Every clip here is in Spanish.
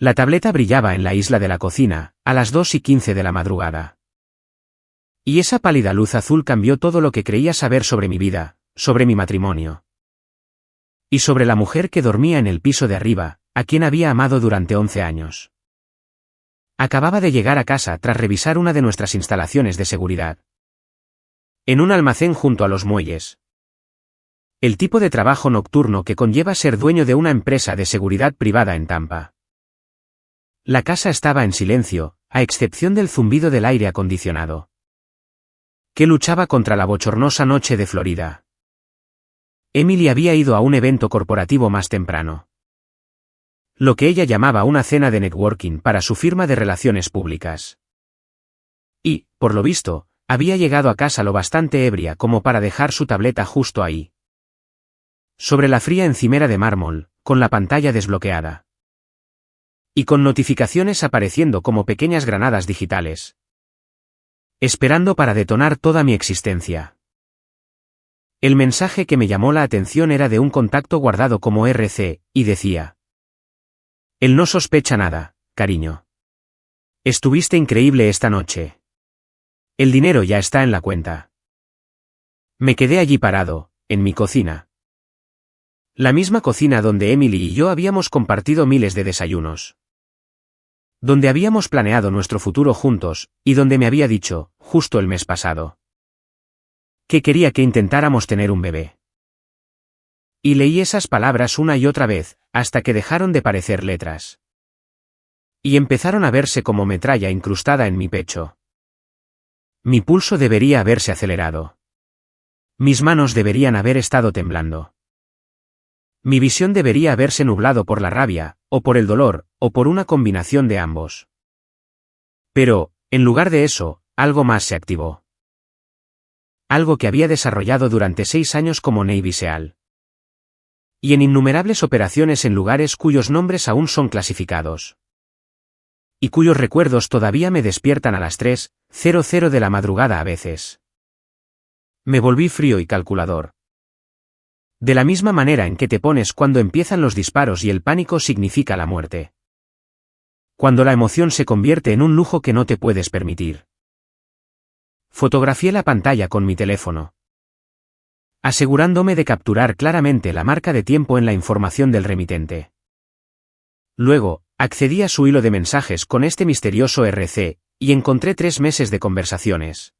La tableta brillaba en la isla de la cocina, a las 2:15 de la madrugada. Y esa pálida luz azul cambió todo lo que creía saber sobre mi vida, sobre mi matrimonio. Y sobre la mujer que dormía en el piso de arriba, a quien había amado durante 11 años. Acababa de llegar a casa tras revisar una de nuestras instalaciones de seguridad. En un almacén junto a los muelles. El tipo de trabajo nocturno que conlleva ser dueño de una empresa de seguridad privada en Tampa. La casa estaba en silencio, a excepción del zumbido del aire acondicionado, que luchaba contra la bochornosa noche de Florida. Emily había ido a un evento corporativo más temprano. Lo que ella llamaba una cena de networking para su firma de relaciones públicas. Y, por lo visto, había llegado a casa lo bastante ebria como para dejar su tableta justo ahí. Sobre la fría encimera de mármol, con la pantalla desbloqueada. Y con notificaciones apareciendo como pequeñas granadas digitales. Esperando para detonar toda mi existencia. El mensaje que me llamó la atención era de un contacto guardado como RC, y decía: él no sospecha nada, cariño. Estuviste increíble esta noche. El dinero ya está en la cuenta. Me quedé allí parado, en mi cocina. La misma cocina donde Emily y yo habíamos compartido miles de desayunos. Donde habíamos planeado nuestro futuro juntos, y donde me había dicho, justo el mes pasado, que quería que intentáramos tener un bebé. Y leí esas palabras una y otra vez, hasta que dejaron de parecer letras. Y empezaron a verse como metralla incrustada en mi pecho. Mi pulso debería haberse acelerado. Mis manos deberían haber estado temblando. Mi visión debería haberse nublado por la rabia, o por el dolor, o por una combinación de ambos. Pero, en lugar de eso, algo más se activó. Algo que había desarrollado durante 6 años como Navy SEAL. Y en innumerables operaciones en lugares cuyos nombres aún son clasificados. Y cuyos recuerdos todavía me despiertan a las 3:00 de la madrugada a veces. Me volví frío y calculador. De la misma manera en que te pones cuando empiezan los disparos y el pánico significa la muerte. Cuando la emoción se convierte en un lujo que no te puedes permitir. Fotografié la pantalla con mi teléfono, asegurándome de capturar claramente la marca de tiempo en la información del remitente. Luego, accedí a su hilo de mensajes con este misterioso RC, y encontré 3 meses de conversaciones,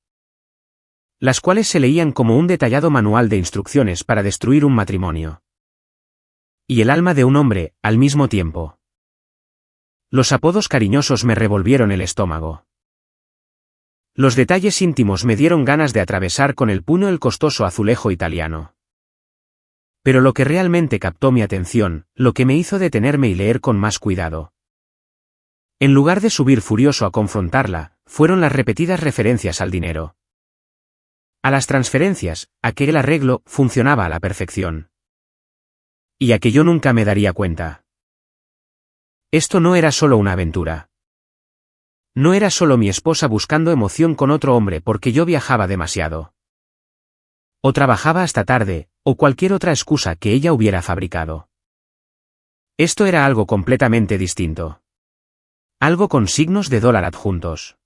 las cuales se leían como un detallado manual de instrucciones para destruir un matrimonio. Y el alma de un hombre, al mismo tiempo. Los apodos cariñosos me revolvieron el estómago. Los detalles íntimos me dieron ganas de atravesar con el puño el costoso azulejo italiano. Pero lo que realmente captó mi atención, lo que me hizo detenerme y leer con más cuidado, en lugar de subir furioso a confrontarla, fueron las repetidas referencias al dinero. A las transferencias, a que el arreglo funcionaba a la perfección. Y a que yo nunca me daría cuenta. Esto no era solo una aventura. No era solo mi esposa buscando emoción con otro hombre porque yo viajaba demasiado. O trabajaba hasta tarde, o cualquier otra excusa que ella hubiera fabricado. Esto era algo completamente distinto. Algo con signos de dólar adjuntos.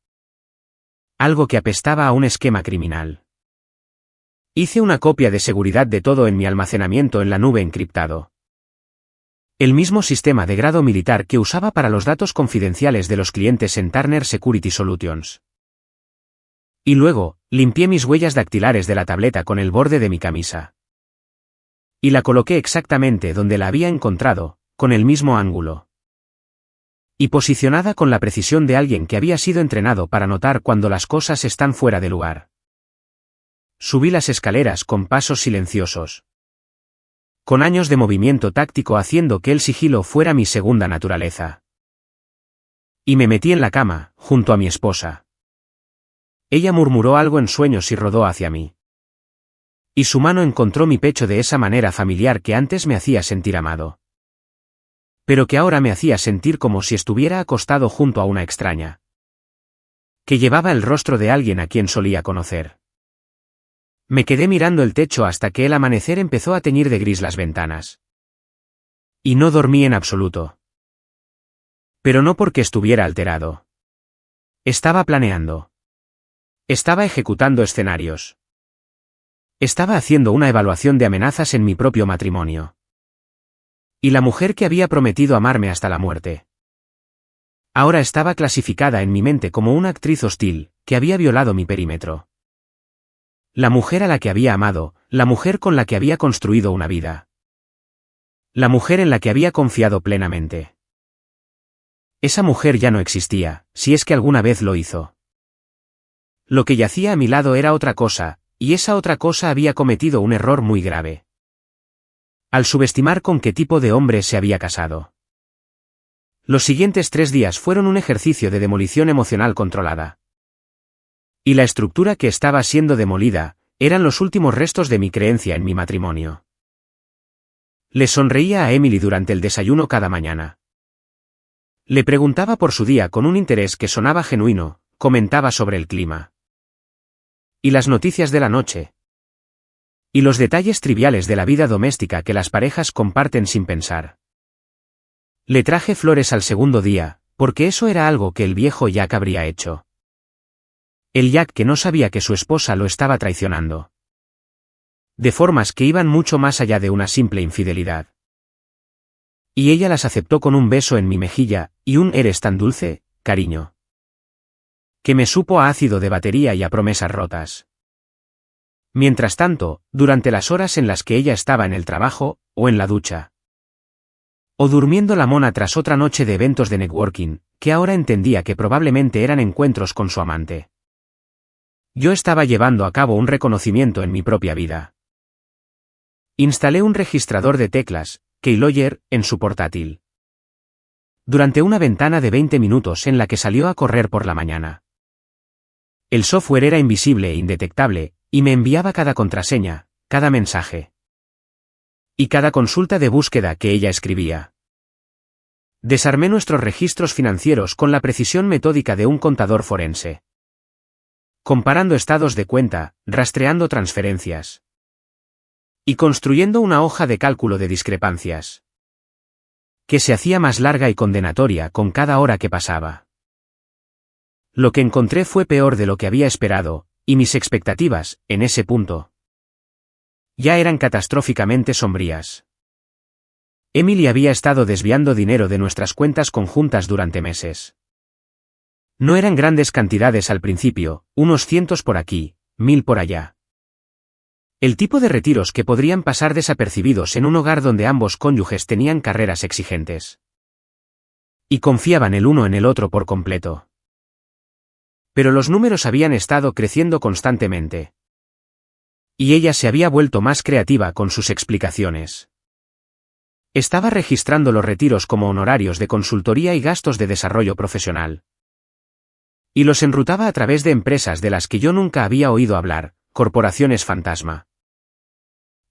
Algo que apestaba a un esquema criminal. Hice una copia de seguridad de todo en mi almacenamiento en la nube encriptado. El mismo sistema de grado militar que usaba para los datos confidenciales de los clientes en Turner Security Solutions. Y luego, limpié mis huellas dactilares de la tableta con el borde de mi camisa. Y la coloqué exactamente donde la había encontrado, con el mismo ángulo. Y posicionada con la precisión de alguien que había sido entrenado para notar cuando las cosas están fuera de lugar. Subí las escaleras con pasos silenciosos. Con años de movimiento táctico haciendo que el sigilo fuera mi segunda naturaleza. Y me metí en la cama, junto a mi esposa. Ella murmuró algo en sueños y rodó hacia mí. Y su mano encontró mi pecho de esa manera familiar que antes me hacía sentir amado. Pero que ahora me hacía sentir como si estuviera acostado junto a una extraña. Que llevaba el rostro de alguien a quien solía conocer. Me quedé mirando el techo hasta que el amanecer empezó a teñir de gris las ventanas. Y no dormí en absoluto. Pero no porque estuviera alterado. Estaba planeando. Estaba ejecutando escenarios. Estaba haciendo una evaluación de amenazas en mi propio matrimonio. Y la mujer que había prometido amarme hasta la muerte. Ahora estaba clasificada en mi mente como una actriz hostil, que había violado mi perímetro. La mujer a la que había amado, la mujer con la que había construido una vida. La mujer en la que había confiado plenamente. Esa mujer ya no existía, si es que alguna vez lo hizo. Lo que yacía a mi lado era otra cosa, y esa otra cosa había cometido un error muy grave. Al subestimar con qué tipo de hombre se había casado. Los siguientes 3 días fueron un ejercicio de demolición emocional controlada. Y la estructura que estaba siendo demolida, eran los últimos restos de mi creencia en mi matrimonio. Le sonreía a Emily durante el desayuno cada mañana. Le preguntaba por su día con un interés que sonaba genuino, comentaba sobre el clima. Y las noticias de la noche. Y los detalles triviales de la vida doméstica que las parejas comparten sin pensar. Le traje flores al segundo día, porque eso era algo que el viejo Jack habría hecho. El Jack que no sabía que su esposa lo estaba traicionando. De formas que iban mucho más allá de una simple infidelidad. Y ella las aceptó con un beso en mi mejilla, y un "eres tan dulce, cariño", que me supo a ácido de batería y a promesas rotas. Mientras tanto, durante las horas en las que ella estaba en el trabajo, o en la ducha, o durmiendo la mona tras otra noche de eventos de networking, que ahora entendía que probablemente eran encuentros con su amante. Yo estaba llevando a cabo un reconocimiento en mi propia vida. Instalé un registrador de teclas, Keylogger, en su portátil. Durante una ventana de 20 minutos en la que salió a correr por la mañana. El software era invisible e indetectable, y me enviaba cada contraseña, cada mensaje. Y cada consulta de búsqueda que ella escribía. Desarmé nuestros registros financieros con la precisión metódica de un contador forense. Comparando estados de cuenta, rastreando transferencias. Y construyendo una hoja de cálculo de discrepancias. Que se hacía más larga y condenatoria con cada hora que pasaba. Lo que encontré fue peor de lo que había esperado, y mis expectativas, en ese punto, ya eran catastróficamente sombrías. Emily había estado desviando dinero de nuestras cuentas conjuntas durante meses. No eran grandes cantidades al principio, unos cientos por aquí, 1000 por allá. El tipo de retiros que podrían pasar desapercibidos en un hogar donde ambos cónyuges tenían carreras exigentes. Y confiaban el uno en el otro por completo. Pero los números habían estado creciendo constantemente. Y ella se había vuelto más creativa con sus explicaciones. Estaba registrando los retiros como honorarios de consultoría y gastos de desarrollo profesional. Y los enrutaba a través de empresas de las que yo nunca había oído hablar, corporaciones fantasma.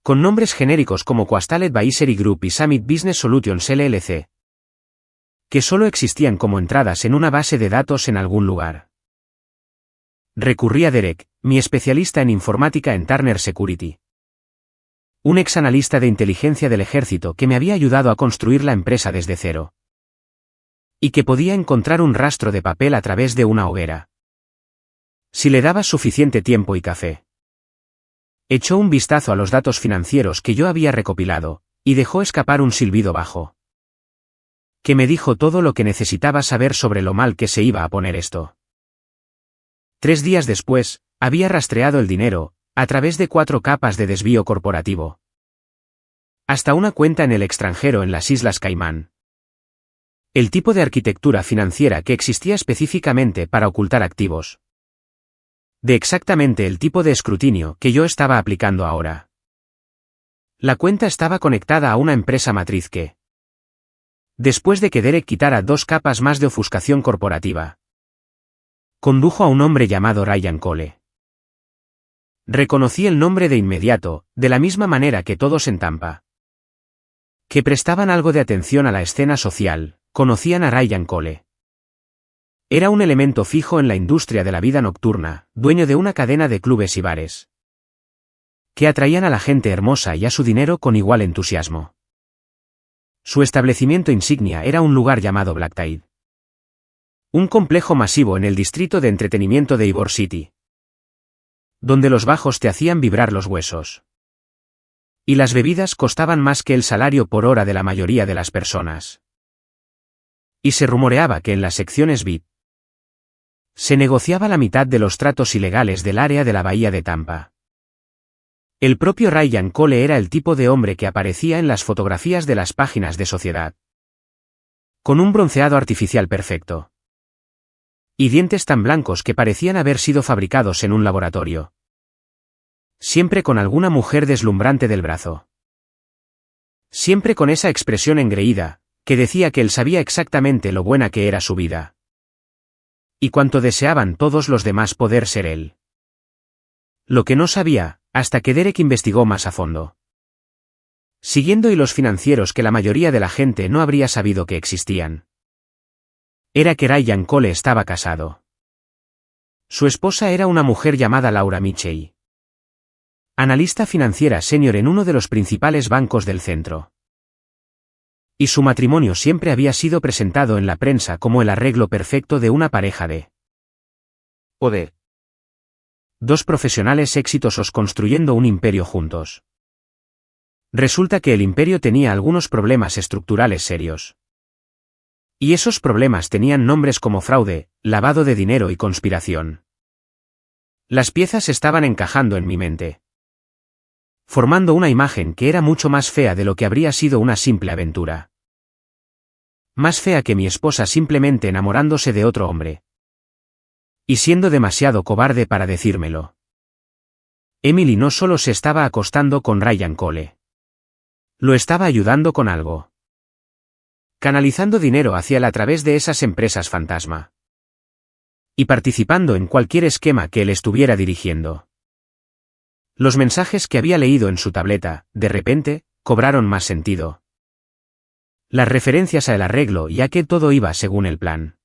Con nombres genéricos como Coastal Advisory Group y Summit Business Solutions LLC. Que solo existían como entradas en una base de datos en algún lugar. Recurrí a Derek, mi especialista en informática en Turner Security. Un ex analista de inteligencia del ejército que me había ayudado a construir la empresa desde cero. Y que podía encontrar un rastro de papel a través de una hoguera. Si le daba suficiente tiempo y café. Echó un vistazo a los datos financieros que yo había recopilado, y dejó escapar un silbido bajo. Que me dijo todo lo que necesitaba saber sobre lo mal que se iba a poner esto. 3 días después, había rastreado el dinero, a través de 4 capas de desvío corporativo. Hasta una cuenta en el extranjero en las Islas Caimán. El tipo de arquitectura financiera que existía específicamente para ocultar activos. De exactamente el tipo de escrutinio que yo estaba aplicando ahora. La cuenta estaba conectada a una empresa matriz que, después de que Derek quitara 2 capas más de ofuscación corporativa, condujo a un hombre llamado Ryan Cole. Reconocí el nombre de inmediato, de la misma manera que todos en Tampa. Que prestaban algo de atención a la escena social, conocían a Ryan Cole. Era un elemento fijo en la industria de la vida nocturna, dueño de una cadena de clubes y bares. Que atraían a la gente hermosa y a su dinero con igual entusiasmo. Su establecimiento insignia era un lugar llamado Black Tide. Un complejo masivo en el distrito de entretenimiento de Ybor City, donde los bajos te hacían vibrar los huesos. Y las bebidas costaban más que el salario por hora de la mayoría de las personas. Y se rumoreaba que en las secciones VIP se negociaba la mitad de los tratos ilegales del área de la bahía de Tampa. El propio Ryan Cole era el tipo de hombre que aparecía en las fotografías de las páginas de sociedad, con un bronceado artificial perfecto y dientes tan blancos que parecían haber sido fabricados en un laboratorio. Siempre con alguna mujer deslumbrante del brazo. Siempre con esa expresión engreída, que decía que él sabía exactamente lo buena que era su vida. Y cuánto deseaban todos los demás poder ser él. Lo que no sabía, hasta que Derek investigó más a fondo, siguiendo hilos financieros que la mayoría de la gente no habría sabido que existían, era que Ryan Cole estaba casado. Su esposa era una mujer llamada Laura Mitchell, analista financiera senior en uno de los principales bancos del centro. Y su matrimonio siempre había sido presentado en la prensa como el arreglo perfecto de una pareja de dos profesionales exitosos construyendo un imperio juntos. Resulta que el imperio tenía algunos problemas estructurales serios. Y esos problemas tenían nombres como fraude, lavado de dinero y conspiración. Las piezas estaban encajando en mi mente, formando una imagen que era mucho más fea de lo que habría sido una simple aventura. Más fea que mi esposa simplemente enamorándose de otro hombre. Y siendo demasiado cobarde para decírmelo. Emily no solo se estaba acostando con Ryan Cole. Lo estaba ayudando con algo. Canalizando dinero hacia él a través de esas empresas fantasma. Y participando en cualquier esquema que él estuviera dirigiendo. Los mensajes que había leído en su tableta, de repente, cobraron más sentido. Las referencias al arreglo y a que todo iba según el plan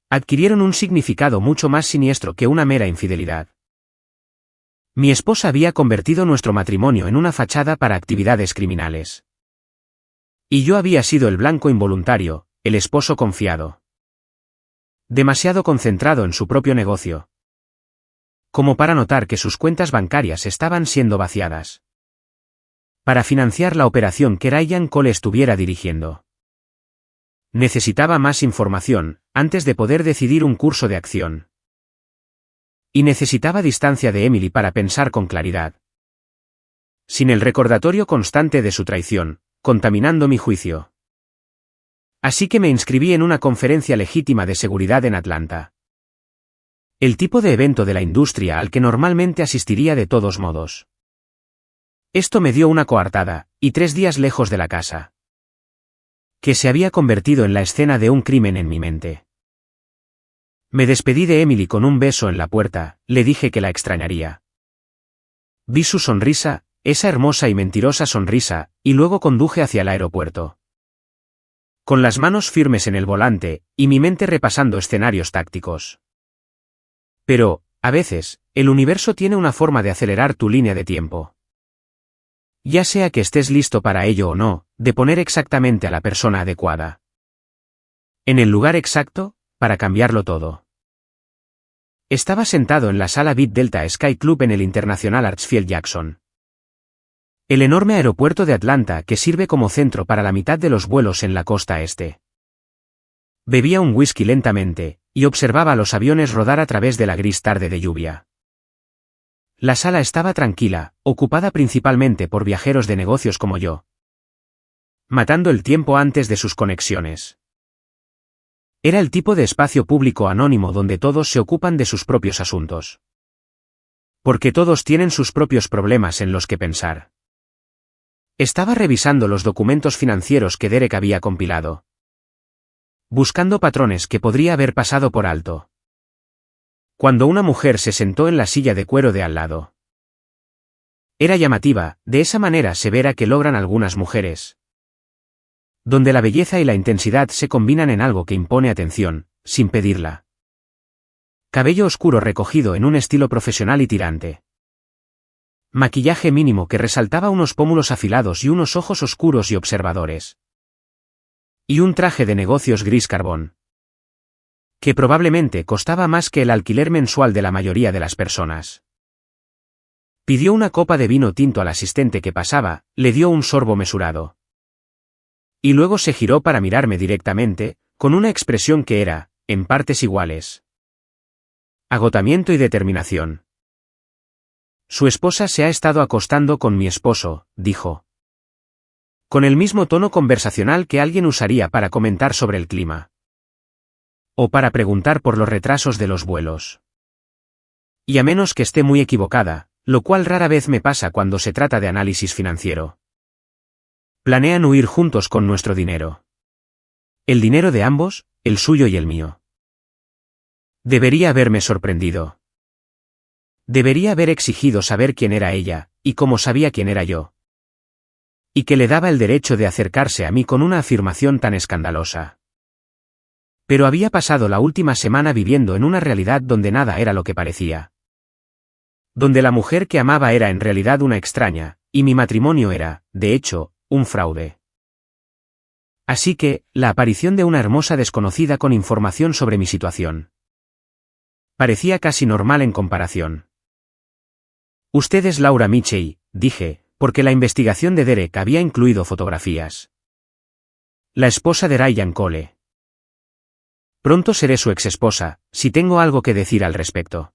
adquirieron un significado mucho más siniestro que una mera infidelidad. Mi esposa había convertido nuestro matrimonio en una fachada para actividades criminales. Y yo había sido el blanco involuntario, el esposo confiado. Demasiado concentrado en su propio negocio, como para notar que sus cuentas bancarias estaban siendo vaciadas para financiar la operación que Ryan Cole estuviera dirigiendo. Necesitaba más información, antes de poder decidir un curso de acción. Y necesitaba distancia de Emily para pensar con claridad. Sin el recordatorio constante de su traición, contaminando mi juicio. Así que me inscribí en una conferencia legítima de seguridad en Atlanta. El tipo de evento de la industria al que normalmente asistiría de todos modos. Esto me dio una coartada, y 3 días lejos de la casa, que se había convertido en la escena de un crimen en mi mente. Me despedí de Emily con un beso en la puerta, le dije que la extrañaría. Vi su sonrisa, esa hermosa y mentirosa sonrisa, y luego conduje hacia el aeropuerto. Con las manos firmes en el volante, y mi mente repasando escenarios tácticos. Pero, a veces, el universo tiene una forma de acelerar tu línea de tiempo. Ya sea que estés listo para ello o no, de poner exactamente a la persona adecuada en el lugar exacto, para cambiarlo todo. Estaba sentado en la sala VIP Delta Sky Club en el International Hartsfield Jackson. El enorme aeropuerto de Atlanta que sirve como centro para la mitad de los vuelos en la costa este. Bebía un whisky lentamente, y observaba a los aviones rodar a través de la gris tarde de lluvia. La sala estaba tranquila, ocupada principalmente por viajeros de negocios como yo. Matando el tiempo antes de sus conexiones. Era el tipo de espacio público anónimo donde todos se ocupan de sus propios asuntos. Porque todos tienen sus propios problemas en los que pensar. Estaba revisando los documentos financieros que Derek había compilado. Buscando patrones que podría haber pasado por alto. Cuando una mujer se sentó en la silla de cuero de al lado. Era llamativa, de esa manera severa que logran algunas mujeres. Donde la belleza y la intensidad se combinan en algo que impone atención, sin pedirla. Cabello oscuro recogido en un estilo profesional y tirante. Maquillaje mínimo que resaltaba unos pómulos afilados y unos ojos oscuros y observadores. Y un traje de negocios gris carbón. que probablemente costaba más que el alquiler mensual de la mayoría de las personas. Pidió una copa de vino tinto al asistente que pasaba, le dio un sorbo mesurado. Y luego se giró para mirarme directamente, con una expresión que era, en partes iguales, agotamiento y determinación. Su esposa se ha estado acostando con mi esposo, dijo. Con el mismo tono conversacional que alguien usaría para comentar sobre el clima. O para preguntar por los retrasos de los vuelos. Y a menos que esté muy equivocada, lo cual rara vez me pasa cuando se trata de análisis financiero. Planean huir juntos con nuestro dinero. El dinero de ambos, el suyo y el mío. Debería haberme sorprendido. Debería haber exigido saber quién era ella, y cómo sabía quién era yo. Y que le daba el derecho de acercarse a mí con una afirmación tan escandalosa. Pero había pasado la última semana viviendo en una realidad donde nada era lo que parecía. Donde la mujer que amaba era en realidad una extraña, y mi matrimonio era, de hecho, un fraude. Así que, la aparición de una hermosa desconocida con información sobre mi situación. Parecía casi normal en comparación. Usted es Laura Mitchell, dije, porque la investigación de Derek había incluido fotografías. La esposa de Ryan Cole. Pronto seré su exesposa, si tengo algo que decir al respecto.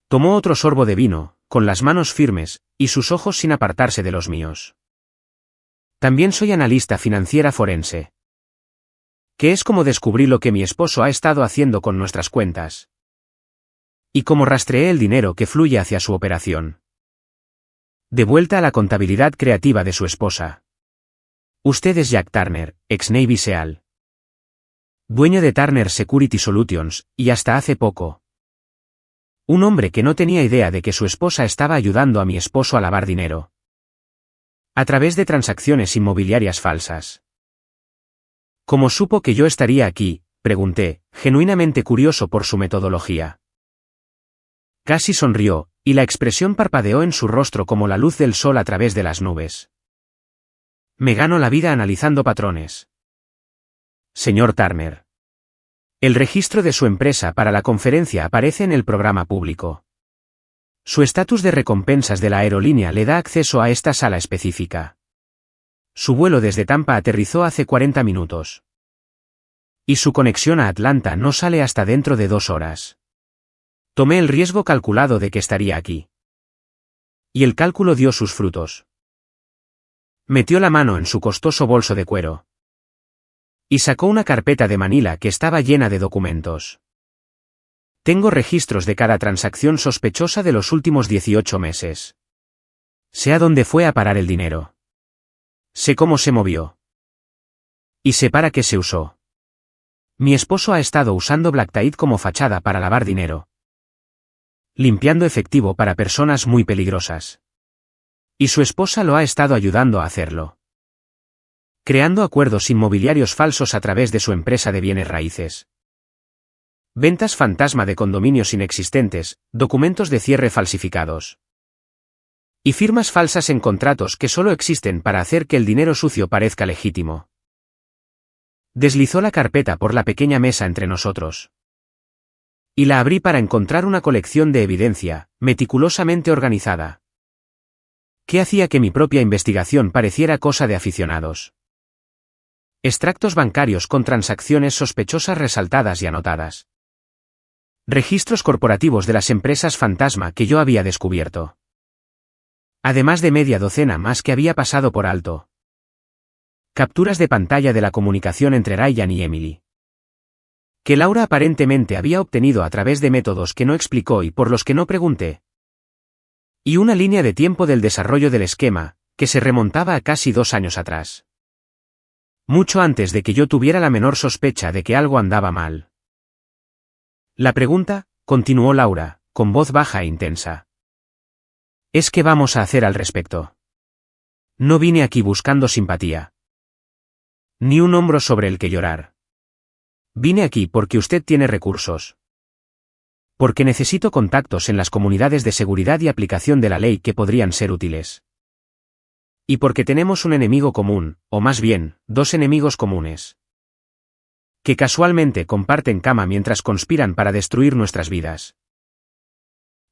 Tomó otro sorbo de vino, con las manos firmes, y sus ojos sin apartarse de los míos. También soy analista financiera forense. Que es como descubrí lo que mi esposo ha estado haciendo con nuestras cuentas. Y cómo rastreé el dinero que fluye hacia su operación. De vuelta a la contabilidad creativa de su esposa. Usted es Jack Turner, ex Navy SEAL. Dueño de Turner Security Solutions, y hasta hace poco. Un hombre que no tenía idea de que su esposa estaba ayudando a mi esposo a lavar dinero. A través de transacciones inmobiliarias falsas. ¿Cómo supo que yo estaría aquí?, pregunté, genuinamente curioso por su metodología. Casi sonrió, y la expresión parpadeó en su rostro como la luz del sol a través de las nubes. Me gano la vida analizando patrones. Señor Turner. El registro de su empresa para la conferencia aparece en el programa público. Su estatus de recompensas de la aerolínea le da acceso a esta sala específica. Su vuelo desde Tampa aterrizó hace 40 minutos. Y su conexión a Atlanta no sale hasta dentro de 2 horas. Tomé el riesgo calculado de que estaría aquí. Y el cálculo dio sus frutos. Metió la mano en su costoso bolso de cuero. Y sacó una carpeta de Manila que estaba llena de documentos. Tengo registros de cada transacción sospechosa de los últimos 18 meses. Sé a dónde fue a parar el dinero. Sé cómo se movió. Y sé para qué se usó. Mi esposo ha estado usando Black Tide como fachada para lavar dinero. Limpiando efectivo para personas muy peligrosas. Y su esposa lo ha estado ayudando a hacerlo. Creando acuerdos inmobiliarios falsos a través de su empresa de bienes raíces. Ventas fantasma de condominios inexistentes, documentos de cierre falsificados. Y firmas falsas en contratos que solo existen para hacer que el dinero sucio parezca legítimo. Deslizó la carpeta por la pequeña mesa entre nosotros. Y la abrí para encontrar una colección de evidencia, meticulosamente organizada. ¿Qué hacía que mi propia investigación pareciera cosa de aficionados? Extractos bancarios con transacciones sospechosas resaltadas y anotadas. Registros corporativos de las empresas fantasma que yo había descubierto. Además de media docena más que había pasado por alto. Capturas de pantalla de la comunicación entre Ryan y Emily. Que Laura aparentemente había obtenido a través de métodos que no explicó y por los que no pregunté. Y una línea de tiempo del desarrollo del esquema, que se remontaba a casi 2 años atrás. Mucho antes de que yo tuviera la menor sospecha de que algo andaba mal. La pregunta, continuó Laura, con voz baja e intensa. ¿Es qué vamos a hacer al respecto? No vine aquí buscando simpatía. Ni un hombro sobre el que llorar. Vine aquí porque usted tiene recursos. Porque necesito contactos en las comunidades de seguridad y aplicación de la ley que podrían ser útiles. Y porque tenemos un enemigo común, o más bien, 2 enemigos comunes. que casualmente comparten cama mientras conspiran para destruir nuestras vidas.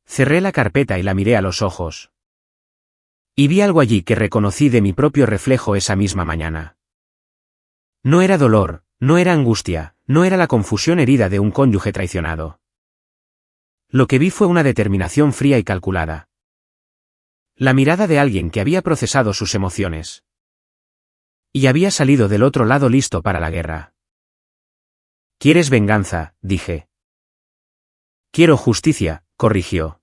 Cerré la carpeta y la miré a los ojos. Y vi algo allí que reconocí de mi propio reflejo esa misma mañana. No era dolor, no era angustia, no era la confusión herida de un cónyuge traicionado. Lo que vi fue una determinación fría y calculada. La mirada de alguien que había procesado sus emociones. Y había salido del otro lado listo para la guerra. ¿Quieres venganza?, dije. Quiero justicia, corrigió.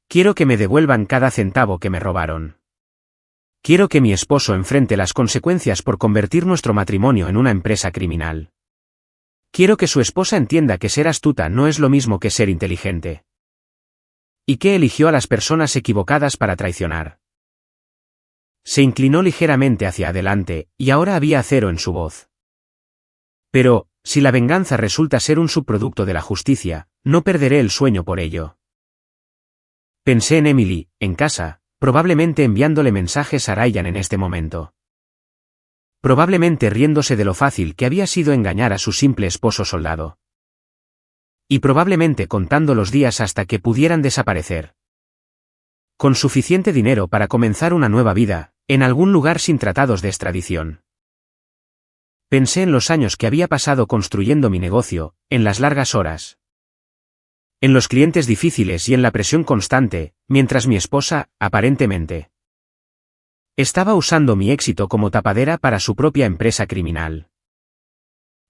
Quiero que me devuelvan cada centavo que me robaron. Quiero que mi esposo enfrente las consecuencias por convertir nuestro matrimonio en una empresa criminal. Quiero que su esposa entienda que ser astuta no es lo mismo que ser inteligente. Y que eligió a las personas equivocadas para traicionar. Se inclinó ligeramente hacia adelante, y ahora había acero en su voz. Pero, si la venganza resulta ser un subproducto de la justicia, no perderé el sueño por ello. Pensé en Emily, en casa, probablemente enviándole mensajes a Ryan en este momento. Probablemente riéndose de lo fácil que había sido engañar a su simple esposo soldado. Y probablemente contando los días hasta que pudieran desaparecer. Con suficiente dinero para comenzar una nueva vida, en algún lugar sin tratados de extradición. Pensé en los años que había pasado construyendo mi negocio, en las largas horas. En los clientes difíciles y en la presión constante, mientras mi esposa, aparentemente, estaba usando mi éxito como tapadera para su propia empresa criminal.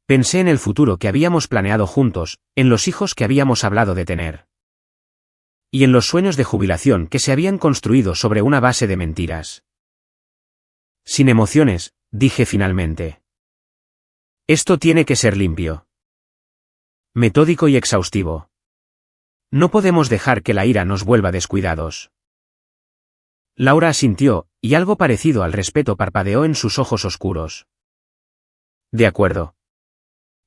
Pensé en el futuro que habíamos planeado juntos, en los hijos que habíamos hablado de tener. Y en los sueños de jubilación que se habían construido sobre una base de mentiras. Sin emociones, dije finalmente. Esto tiene que ser limpio. Metódico y exhaustivo. No podemos dejar que la ira nos vuelva descuidados. Laura asintió, y algo parecido al respeto parpadeó en sus ojos oscuros. De acuerdo.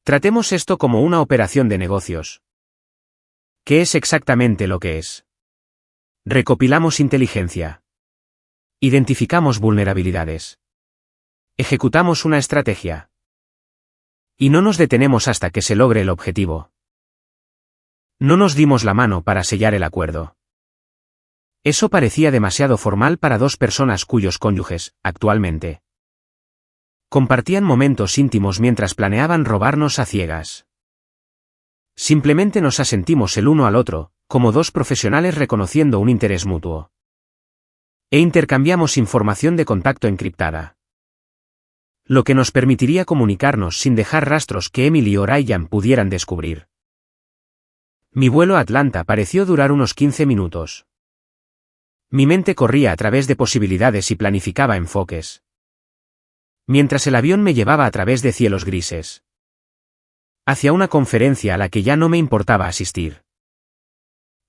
Tratemos esto como una operación de negocios. ¿Qué es exactamente lo que es? Recopilamos inteligencia. Identificamos vulnerabilidades. Ejecutamos una estrategia. Y no nos detenemos hasta que se logre el objetivo. No nos dimos la mano para sellar el acuerdo. Eso parecía demasiado formal para dos personas cuyos cónyuges, actualmente, compartían momentos íntimos mientras planeaban robarnos a ciegas. Simplemente nos asentimos el uno al otro, como dos profesionales reconociendo un interés mutuo. E intercambiamos información de contacto encriptada. Lo que nos permitiría comunicarnos sin dejar rastros que Emily o Ryan pudieran descubrir. Mi vuelo a Atlanta pareció durar unos 15 minutos. Mi mente corría a través de posibilidades y planificaba enfoques. Mientras el avión me llevaba a través de cielos grises. Hacia una conferencia a la que ya no me importaba asistir.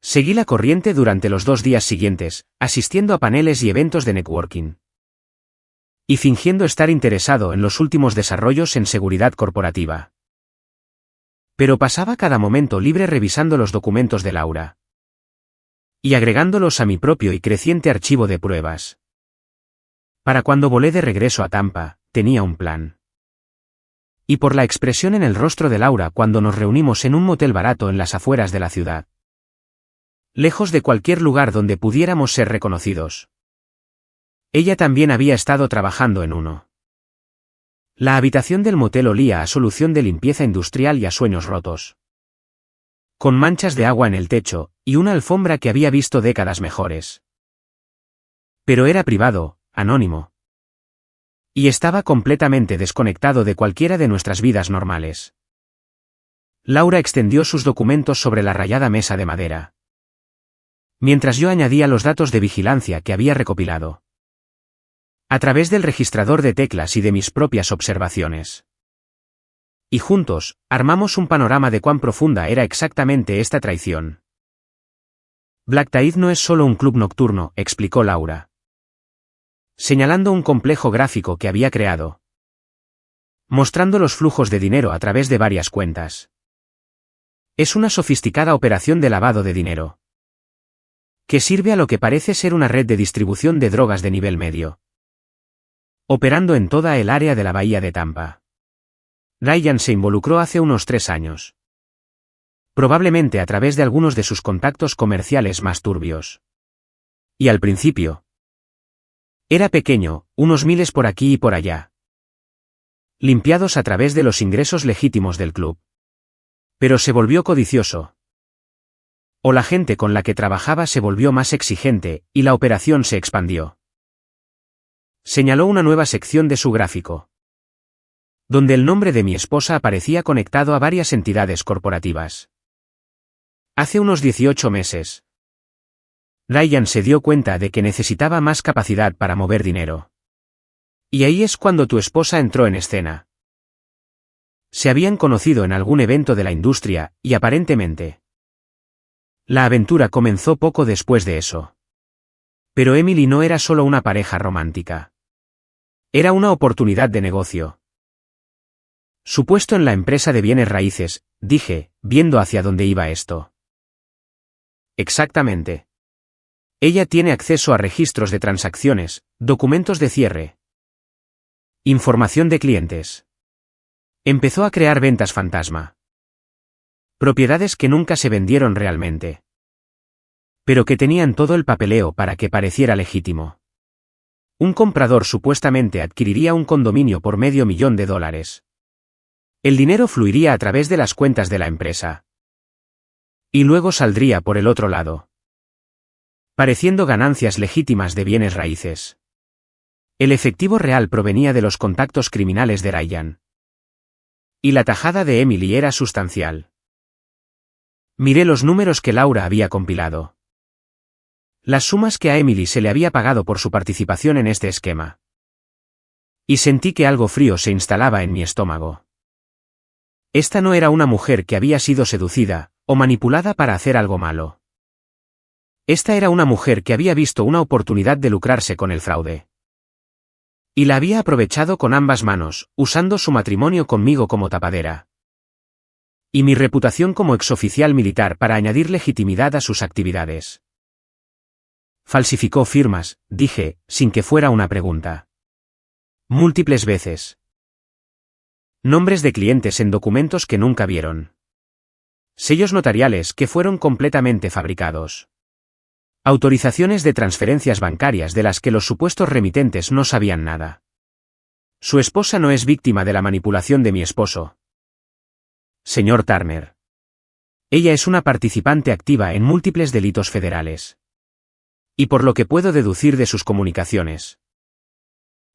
Seguí la corriente durante los 2 días siguientes, asistiendo a paneles y eventos de networking. Y fingiendo estar interesado en los últimos desarrollos en seguridad corporativa. Pero pasaba cada momento libre revisando los documentos de Laura. Y agregándolos a mi propio y creciente archivo de pruebas. Para cuando volé de regreso a Tampa, tenía un plan. Y por la expresión en el rostro de Laura cuando nos reunimos en un motel barato en las afueras de la ciudad. Lejos de cualquier lugar donde pudiéramos ser reconocidos. Ella también había estado trabajando en uno. La habitación del motel olía a solución de limpieza industrial y a sueños rotos. Con manchas de agua en el techo, y una alfombra que había visto décadas mejores. Pero era privado, anónimo. Y estaba completamente desconectado de cualquiera de nuestras vidas normales. Laura extendió sus documentos sobre la rayada mesa de madera. Mientras yo añadía los datos de vigilancia que había recopilado. A través del registrador de teclas y de mis propias observaciones. Y juntos, armamos un panorama de cuán profunda era exactamente esta traición. Black Tide no es solo un club nocturno, explicó Laura. Señalando un complejo gráfico que había creado. Mostrando los flujos de dinero a través de varias cuentas. Es una sofisticada operación de lavado de dinero. Que sirve a lo que parece ser una red de distribución de drogas de nivel medio. Operando en toda el área de la bahía de Tampa. Ryan se involucró hace unos 3 años. Probablemente a través de algunos de sus contactos comerciales más turbios. Y al principio. Era pequeño, unos miles por aquí y por allá. Limpiados a través de los ingresos legítimos del club. Pero se volvió codicioso. O la gente con la que trabajaba se volvió más exigente, y la operación se expandió. Señaló una nueva sección de su gráfico, donde el nombre de mi esposa aparecía conectado a varias entidades corporativas. Hace unos 18 meses. Ryan se dio cuenta de que necesitaba más capacidad para mover dinero. Y ahí es cuando tu esposa entró en escena. Se habían conocido en algún evento de la industria, y aparentemente. La aventura comenzó poco después de eso. Pero Emily no era solo una pareja romántica. Era una oportunidad de negocio. Su puesto en la empresa de bienes raíces, dije, viendo hacia dónde iba esto. Exactamente. Ella tiene acceso a registros de transacciones, documentos de cierre. Información de clientes. Empezó a crear ventas fantasma. Propiedades que nunca se vendieron realmente. Pero que tenían todo el papeleo para que pareciera legítimo. Un comprador supuestamente adquiriría un condominio por $500,000. El dinero fluiría a través de las cuentas de la empresa. Y luego saldría por el otro lado. Pareciendo ganancias legítimas de bienes raíces. El efectivo real provenía de los contactos criminales de Ryan. Y la tajada de Emily era sustancial. Miré los números que Laura había compilado. Las sumas que a Emily se le había pagado por su participación en este esquema. Y sentí que algo frío se instalaba en mi estómago. Esta no era una mujer que había sido seducida, o manipulada para hacer algo malo. Esta era una mujer que había visto una oportunidad de lucrarse con el fraude. Y la había aprovechado con ambas manos, usando su matrimonio conmigo como tapadera. Y mi reputación como exoficial militar para añadir legitimidad a sus actividades. Falsificó firmas, dije, sin que fuera una pregunta. Múltiples veces. Nombres de clientes en documentos que nunca vieron. Sellos notariales que fueron completamente fabricados. Autorizaciones de transferencias bancarias de las que los supuestos remitentes no sabían nada. Su esposa no es víctima de la manipulación de mi esposo. Señor Turner. Ella es una participante activa en múltiples delitos federales. Y por lo que puedo deducir de sus comunicaciones.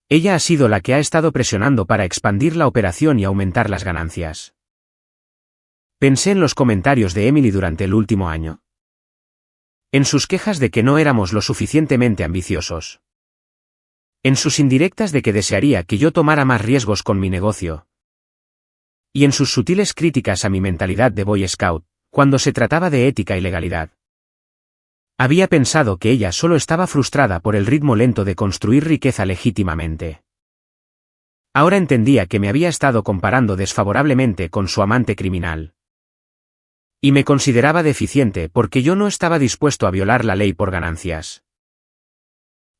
Ella ha sido la que ha estado presionando para expandir la operación y aumentar las ganancias. Pensé en los comentarios de Emily durante el último año. En sus quejas de que no éramos lo suficientemente ambiciosos. En sus indirectas de que desearía que yo tomara más riesgos con mi negocio. Y en sus sutiles críticas a mi mentalidad de Boy Scout, cuando se trataba de ética y legalidad. Había pensado que ella solo estaba frustrada por el ritmo lento de construir riqueza legítimamente. Ahora entendía que me había estado comparando desfavorablemente con su amante criminal. Y me consideraba deficiente porque yo no estaba dispuesto a violar la ley por ganancias.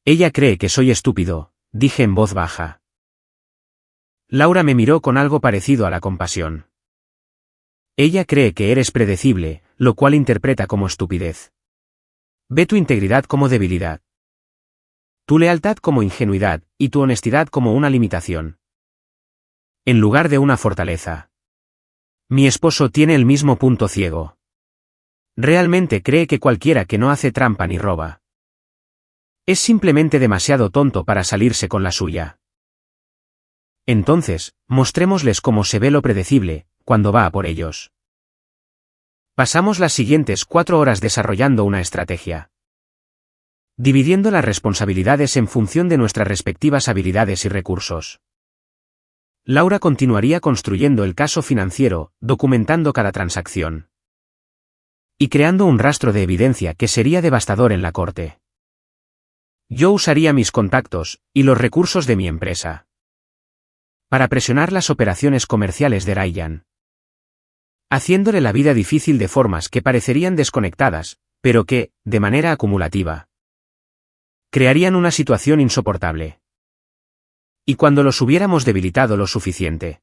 Ella cree que soy estúpido, dije en voz baja. Laura me miró con algo parecido a la compasión. Ella cree que eres predecible, lo cual interpreta como estupidez. Ve tu integridad como debilidad. Tu lealtad como ingenuidad, y tu honestidad como una limitación. En lugar de una fortaleza. Mi esposo tiene el mismo punto ciego. Realmente cree que cualquiera que no hace trampa ni roba. Es simplemente demasiado tonto para salirse con la suya. Entonces, mostrémosles cómo se ve lo predecible, cuando va a por ellos. Pasamos las siguientes 4 horas desarrollando una estrategia. Dividiendo las responsabilidades en función de nuestras respectivas habilidades y recursos. Laura continuaría construyendo el caso financiero, documentando cada transacción. Y creando un rastro de evidencia que sería devastador en la corte. Yo usaría mis contactos, y los recursos de mi empresa. Para presionar las operaciones comerciales de Ryan. Haciéndole la vida difícil de formas que parecerían desconectadas, pero que, de manera acumulativa, crearían una situación insoportable. Y cuando los hubiéramos debilitado lo suficiente,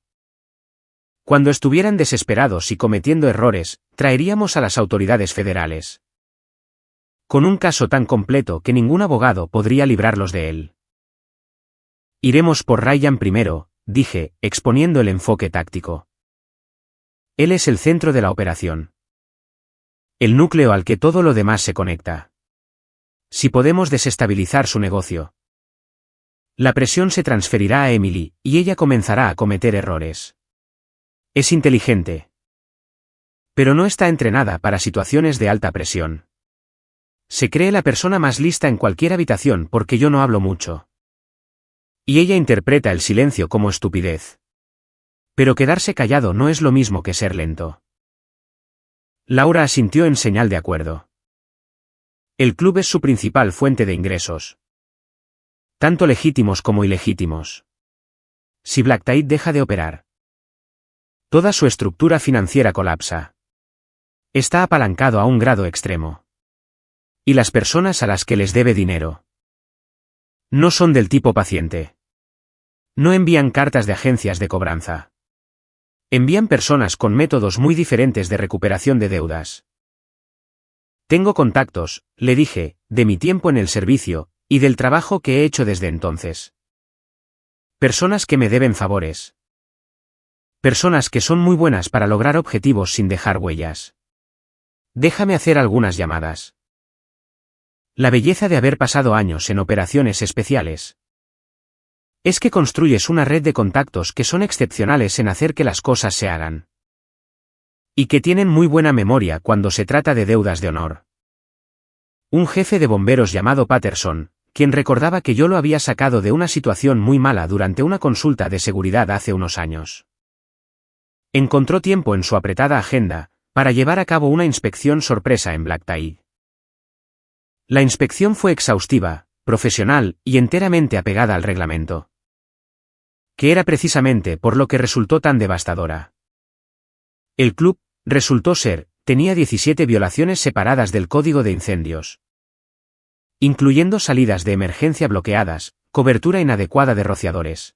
Cuando estuvieran desesperados y cometiendo errores, traeríamos a las autoridades federales. Con un caso tan completo que ningún abogado podría librarlos de él. Iremos por Ryan primero, dije, exponiendo el enfoque táctico. Él es el centro de la operación. El núcleo al que todo lo demás se conecta. Si podemos desestabilizar su negocio, la presión se transferirá a Emily, y ella comenzará a cometer errores. Es inteligente. Pero no está entrenada para situaciones de alta presión. Se cree la persona más lista en cualquier habitación porque yo no hablo mucho. Y ella interpreta el silencio como estupidez. Pero quedarse callado no es lo mismo que ser lento. Laura asintió en señal de acuerdo. El club es su principal fuente de ingresos. Tanto legítimos como ilegítimos. Si Black Tide deja de operar, toda su estructura financiera colapsa. Está apalancado a un grado extremo. Y las personas a las que les debe dinero no son del tipo paciente. No envían cartas de agencias de cobranza. Envían personas con métodos muy diferentes de recuperación de deudas. Tengo contactos, le dije, de mi tiempo en el servicio, y del trabajo que he hecho desde entonces. Personas que me deben favores. Personas que son muy buenas para lograr objetivos sin dejar huellas. Déjame hacer algunas llamadas. La belleza de haber pasado años en operaciones especiales es que construyes una red de contactos que son excepcionales en hacer que las cosas se hagan. Y que tienen muy buena memoria cuando se trata de deudas de honor. Un jefe de bomberos llamado Patterson, quien recordaba que yo lo había sacado de una situación muy mala durante una consulta de seguridad hace unos años. Encontró tiempo en su apretada agenda para llevar a cabo una inspección sorpresa en Black Tide. La inspección fue exhaustiva, profesional y enteramente apegada al reglamento. Que era precisamente por lo que resultó tan devastadora. El club, resultó ser, tenía 17 violaciones separadas del código de incendios. Incluyendo salidas de emergencia bloqueadas, cobertura inadecuada de rociadores.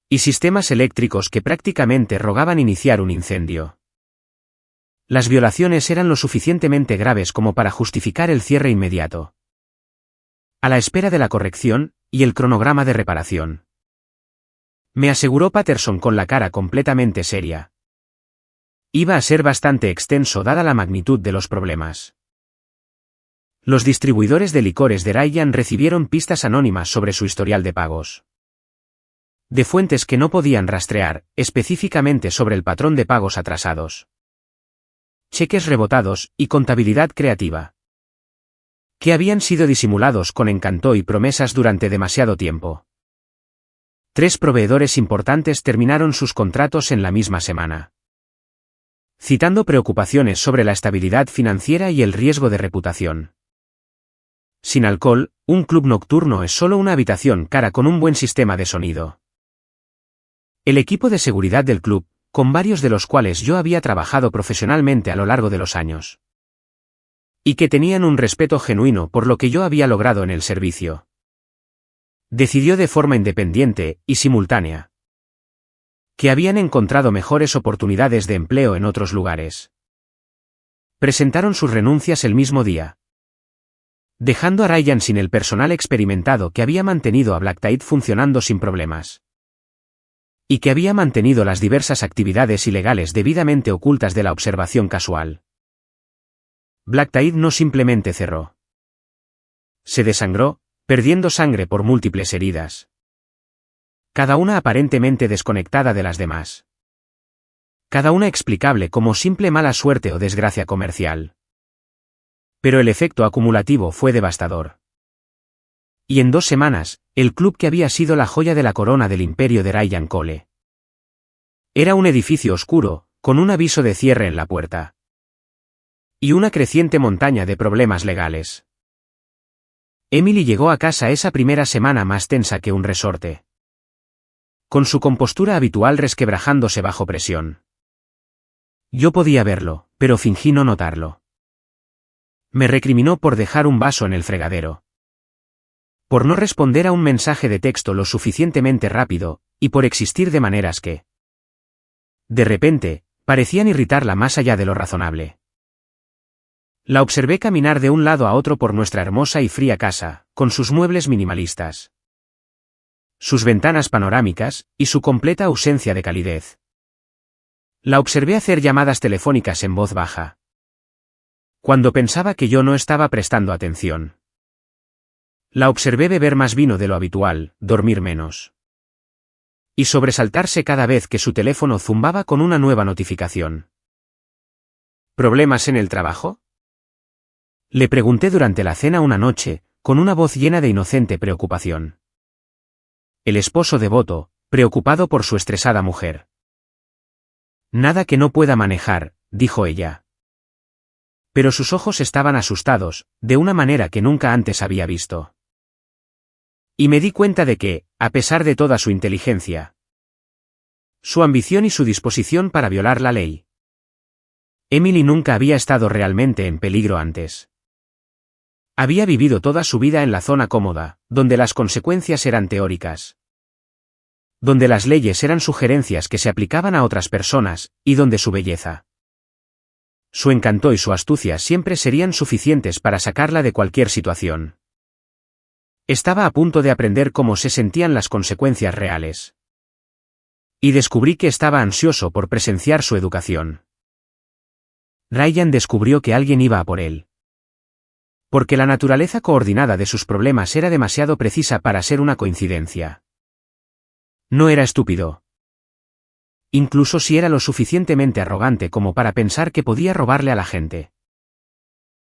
Y sistemas eléctricos que prácticamente rogaban iniciar un incendio. Las violaciones eran lo suficientemente graves como para justificar el cierre inmediato. A la espera de la corrección, y el cronograma de reparación. Me aseguró Patterson con la cara completamente seria. Iba a ser bastante extenso dada la magnitud de los problemas. Los distribuidores de licores de Ryan recibieron pistas anónimas sobre su historial de pagos. De fuentes que no podían rastrear, específicamente sobre el patrón de pagos atrasados. Cheques rebotados, y contabilidad creativa. Que habían sido disimulados con encanto y promesas durante demasiado tiempo. 3 proveedores importantes terminaron sus contratos en la misma semana. Citando preocupaciones sobre la estabilidad financiera y el riesgo de reputación. Sin alcohol, un club nocturno es solo una habitación cara con un buen sistema de sonido. El equipo de seguridad del club, con varios de los cuales yo había trabajado profesionalmente a lo largo de los años. Y que tenían un respeto genuino por lo que yo había logrado en el servicio. Decidió de forma independiente y simultánea que habían encontrado mejores oportunidades de empleo en otros lugares. Presentaron sus renuncias el mismo día. Dejando a Ryan sin el personal experimentado que había mantenido a Black Tide funcionando sin problemas. Y que había mantenido las diversas actividades ilegales debidamente ocultas de la observación casual. Black Tide no simplemente cerró. Se desangró, perdiendo sangre por múltiples heridas. Cada una aparentemente desconectada de las demás. Cada una explicable como simple mala suerte o desgracia comercial. Pero el efecto acumulativo fue devastador. Y en 2 semanas, el club que había sido la joya de la corona del imperio de Ryan Cole. Era un edificio oscuro, con un aviso de cierre en la puerta. Y una creciente montaña de problemas legales. Emily llegó a casa esa primera semana más tensa que un resorte. Con su compostura habitual resquebrajándose bajo presión. Yo podía verlo, pero fingí no notarlo. Me recriminó por dejar un vaso en el fregadero. Por no responder a un mensaje de texto lo suficientemente rápido, y por existir de maneras que De repente, parecían irritarla más allá de lo razonable. La observé caminar de un lado a otro por nuestra hermosa y fría casa, con sus muebles minimalistas, sus ventanas panorámicas, y su completa ausencia de calidez. La observé hacer llamadas telefónicas en voz baja, cuando pensaba que yo no estaba prestando atención. La observé beber más vino de lo habitual, dormir menos, y sobresaltarse cada vez que su teléfono zumbaba con una nueva notificación. ¿Problemas en el trabajo?, le pregunté durante la cena una noche, con una voz llena de inocente preocupación. El esposo devoto, preocupado por su estresada mujer. Nada que no pueda manejar, dijo ella. Pero sus ojos estaban asustados, de una manera que nunca antes había visto. Y me di cuenta de que, a pesar de toda su inteligencia, su ambición y su disposición para violar la ley, Emily nunca había estado realmente en peligro antes. Había vivido toda su vida en la zona cómoda, donde las consecuencias eran teóricas, donde las leyes eran sugerencias que se aplicaban a otras personas, y donde su belleza, su encanto y su astucia siempre serían suficientes para sacarla de cualquier situación. Estaba a punto de aprender cómo se sentían las consecuencias reales. Y descubrí que estaba ansioso por presenciar su educación. Ryan descubrió que alguien iba a por él. Porque la naturaleza coordinada de sus problemas era demasiado precisa para ser una coincidencia. No era estúpido. Incluso si era lo suficientemente arrogante como para pensar que podía robarle a la gente.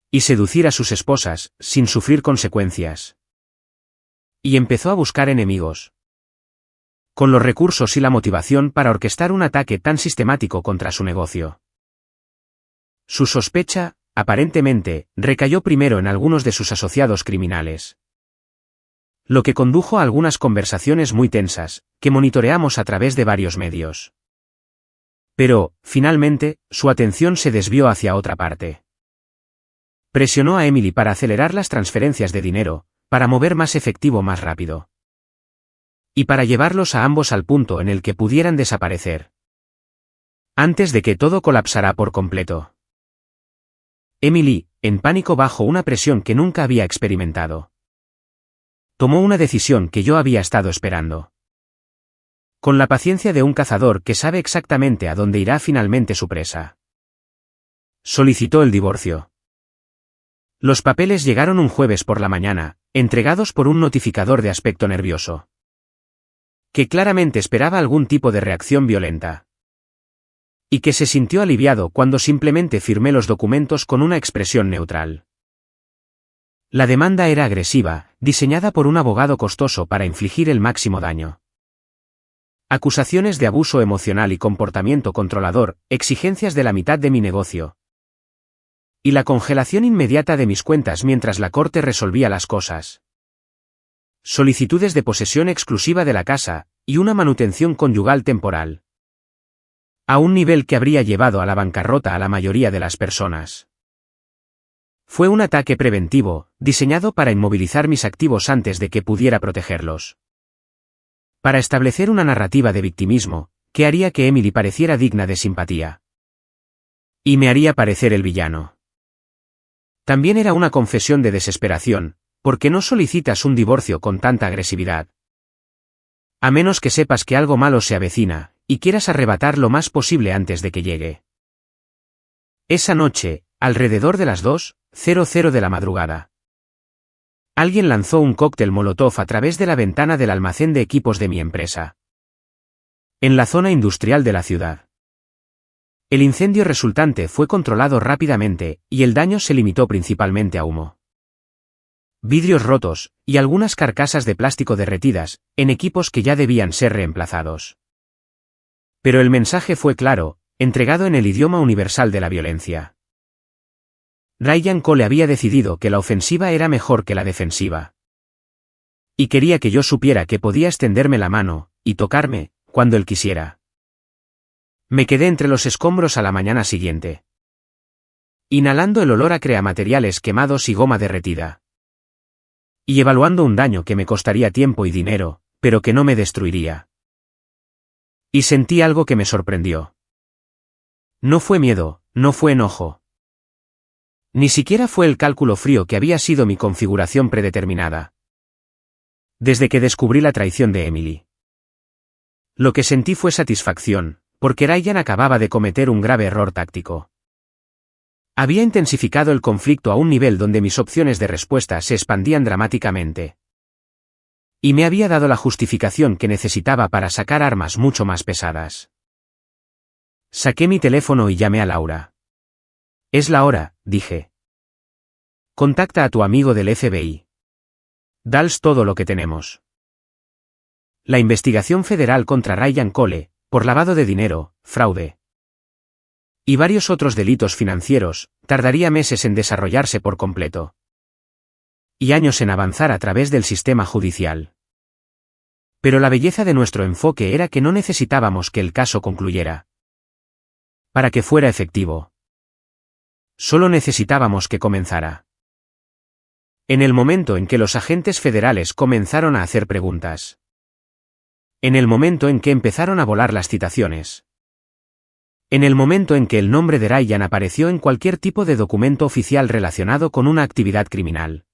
Y seducir a sus esposas, sin sufrir consecuencias. Y empezó a buscar enemigos. Con los recursos y la motivación para orquestar un ataque tan sistemático contra su negocio. Su sospecha, aparentemente, recayó primero en algunos de sus asociados criminales. Lo que condujo a algunas conversaciones muy tensas, que monitoreamos a través de varios medios. Pero, finalmente, su atención se desvió hacia otra parte. Presionó a Emily para acelerar las transferencias de dinero, para mover más efectivo más rápido. Y para llevarlos a ambos al punto en el que pudieran desaparecer. Antes de que todo colapsara por completo. Emily, en pánico bajo una presión que nunca había experimentado, tomó una decisión que yo había estado esperando. Con la paciencia de un cazador que sabe exactamente a dónde irá finalmente su presa. Solicitó el divorcio. Los papeles llegaron un jueves por la mañana, entregados por un notificador de aspecto nervioso, que claramente esperaba algún tipo de reacción violenta. Y que se sintió aliviado cuando simplemente firmé los documentos con una expresión neutral. La demanda era agresiva, diseñada por un abogado costoso para infligir el máximo daño. Acusaciones de abuso emocional y comportamiento controlador, exigencias de la mitad de mi negocio. Y la congelación inmediata de mis cuentas mientras la corte resolvía las cosas. Solicitudes de posesión exclusiva de la casa, y una manutención conyugal temporal. A un nivel que habría llevado a la bancarrota a la mayoría de las personas. Fue un ataque preventivo, diseñado para inmovilizar mis activos antes de que pudiera protegerlos. Para establecer una narrativa de victimismo, que haría que Emily pareciera digna de simpatía. Y me haría parecer el villano. También era una confesión de desesperación, porque no solicitas un divorcio con tanta agresividad. A menos que sepas que algo malo se avecina, y quieras arrebatar lo más posible antes de que llegue. Esa noche, alrededor de las 2:00 de la madrugada, alguien lanzó un cóctel molotov a través de la ventana del almacén de equipos de mi empresa. En la zona industrial de la ciudad. El incendio resultante fue controlado rápidamente, y el daño se limitó principalmente a humo. Vidrios rotos, y algunas carcasas de plástico derretidas, en equipos que ya debían ser reemplazados. Pero el mensaje fue claro, entregado en el idioma universal de la violencia. Ryan Cole había decidido que la ofensiva era mejor que la defensiva. Y quería que yo supiera que podía extenderme la mano, y tocarme, cuando él quisiera. Me quedé entre los escombros a la mañana siguiente, inhalando el olor a creamateriales quemados y goma derretida. Y evaluando un daño que me costaría tiempo y dinero, pero que no me destruiría. Y sentí algo que me sorprendió. No fue miedo, no fue enojo. Ni siquiera fue el cálculo frío que había sido mi configuración predeterminada. Desde que descubrí la traición de Emily. Lo que sentí fue satisfacción, porque Ryan acababa de cometer un grave error táctico. Había intensificado el conflicto a un nivel donde mis opciones de respuesta se expandían dramáticamente. Y me había dado la justificación que necesitaba para sacar armas mucho más pesadas. Saqué mi teléfono y llamé a Laura. Es la hora, dije. Contacta a tu amigo del FBI. Dales todo lo que tenemos. La investigación federal contra Ryan Cole, por lavado de dinero, fraude y varios otros delitos financieros, tardaría meses en desarrollarse por completo. Y años en avanzar a través del sistema judicial. Pero la belleza de nuestro enfoque era que no necesitábamos que el caso concluyera. Para que fuera efectivo. Solo necesitábamos que comenzara. En el momento en que los agentes federales comenzaron a hacer preguntas. En el momento en que empezaron a volar las citaciones. En el momento en que el nombre de Ryan apareció en cualquier tipo de documento oficial relacionado con una actividad criminal.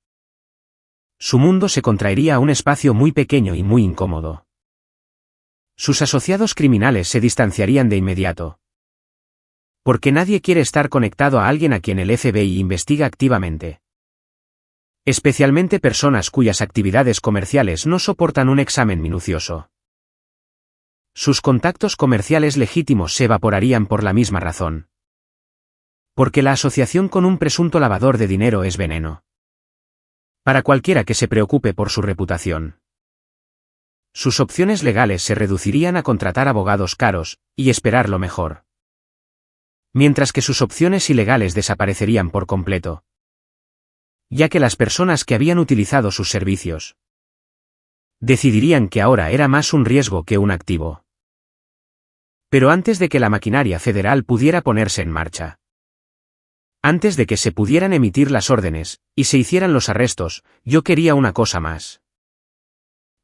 Su mundo se contraería a un espacio muy pequeño y muy incómodo. Sus asociados criminales se distanciarían de inmediato. Porque nadie quiere estar conectado a alguien a quien el FBI investiga activamente. Especialmente personas cuyas actividades comerciales no soportan un examen minucioso. Sus contactos comerciales legítimos se evaporarían por la misma razón. Porque la asociación con un presunto lavador de dinero es veneno. Para cualquiera que se preocupe por su reputación. Sus opciones legales se reducirían a contratar abogados caros, y esperar lo mejor. Mientras que sus opciones ilegales desaparecerían por completo. Ya que las personas que habían utilizado sus servicios decidirían que ahora era más un riesgo que un activo. Pero antes de que la maquinaria federal pudiera ponerse en marcha. Antes de que se pudieran emitir las órdenes, y se hicieran los arrestos, yo quería una cosa más.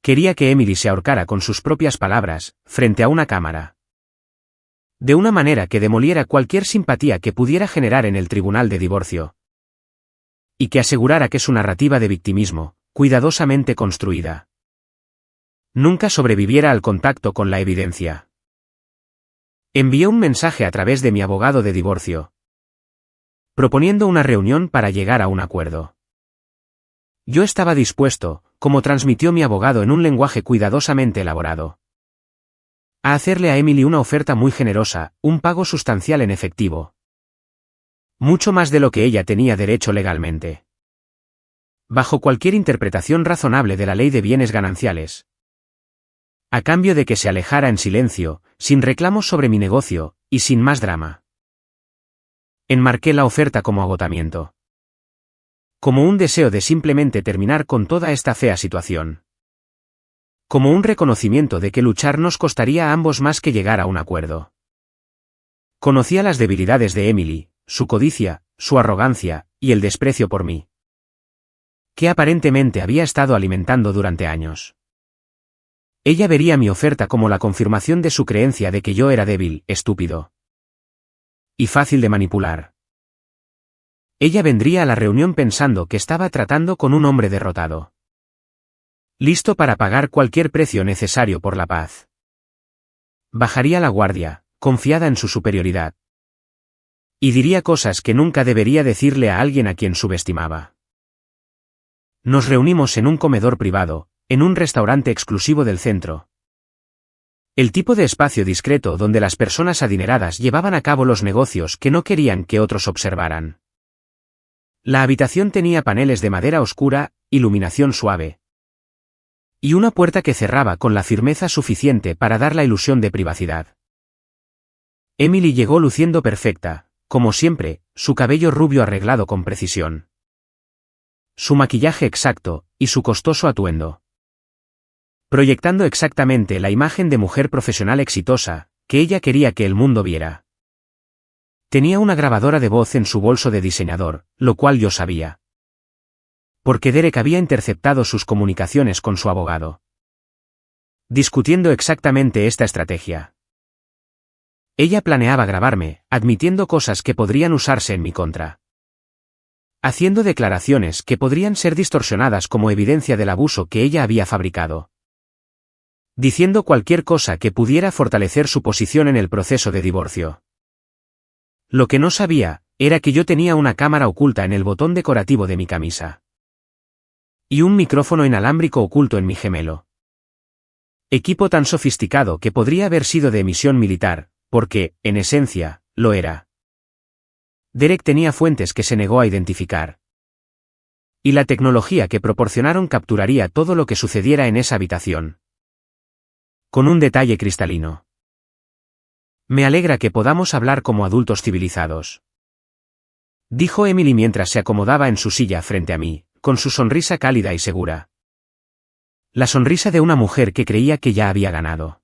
Quería que Emily se ahorcara con sus propias palabras, frente a una cámara. De una manera que demoliera cualquier simpatía que pudiera generar en el tribunal de divorcio. Y que asegurara que su narrativa de victimismo, cuidadosamente construida, nunca sobreviviera al contacto con la evidencia. Envié un mensaje a través de mi abogado de divorcio, proponiendo una reunión para llegar a un acuerdo. Yo estaba dispuesto, como transmitió mi abogado en un lenguaje cuidadosamente elaborado, a hacerle a Emily una oferta muy generosa, un pago sustancial en efectivo. Mucho más de lo que ella tenía derecho legalmente. Bajo cualquier interpretación razonable de la ley de bienes gananciales. A cambio de que se alejara en silencio, sin reclamos sobre mi negocio, y sin más drama. Enmarqué la oferta como agotamiento. Como un deseo de simplemente terminar con toda esta fea situación. Como un reconocimiento de que luchar nos costaría a ambos más que llegar a un acuerdo. Conocía las debilidades de Emily, su codicia, su arrogancia, y el desprecio por mí. Que aparentemente había estado alimentando durante años. Ella vería mi oferta como la confirmación de su creencia de que yo era débil, estúpido. Y fácil de manipular. Ella vendría a la reunión pensando que estaba tratando con un hombre derrotado. Listo para pagar cualquier precio necesario por la paz. Bajaría la guardia, confiada en su superioridad. Y diría cosas que nunca debería decirle a alguien a quien subestimaba. Nos reunimos en un comedor privado, en un restaurante exclusivo del centro. El tipo de espacio discreto donde las personas adineradas llevaban a cabo los negocios que no querían que otros observaran. La habitación tenía paneles de madera oscura, iluminación suave. Y una puerta que cerraba con la firmeza suficiente para dar la ilusión de privacidad. Emily llegó luciendo perfecta, como siempre, su cabello rubio arreglado con precisión. Su maquillaje exacto, y su costoso atuendo. Proyectando exactamente la imagen de mujer profesional exitosa, que ella quería que el mundo viera. Tenía una grabadora de voz en su bolso de diseñador, lo cual yo sabía. Porque Derek había interceptado sus comunicaciones con su abogado. Discutiendo exactamente esta estrategia. Ella planeaba grabarme, admitiendo cosas que podrían usarse en mi contra. Haciendo declaraciones que podrían ser distorsionadas como evidencia del abuso que ella había fabricado. Diciendo cualquier cosa que pudiera fortalecer su posición en el proceso de divorcio. Lo que no sabía, era que yo tenía una cámara oculta en el botón decorativo de mi camisa. Y un micrófono inalámbrico oculto en mi gemelo. Equipo tan sofisticado que podría haber sido de emisión militar, porque, en esencia, lo era. Derek tenía fuentes que se negó a identificar. Y la tecnología que proporcionaron capturaría todo lo que sucediera en esa habitación. Con un detalle cristalino. Me alegra que podamos hablar como adultos civilizados. Dijo Emily mientras se acomodaba en su silla frente a mí, con su sonrisa cálida y segura. La sonrisa de una mujer que creía que ya había ganado.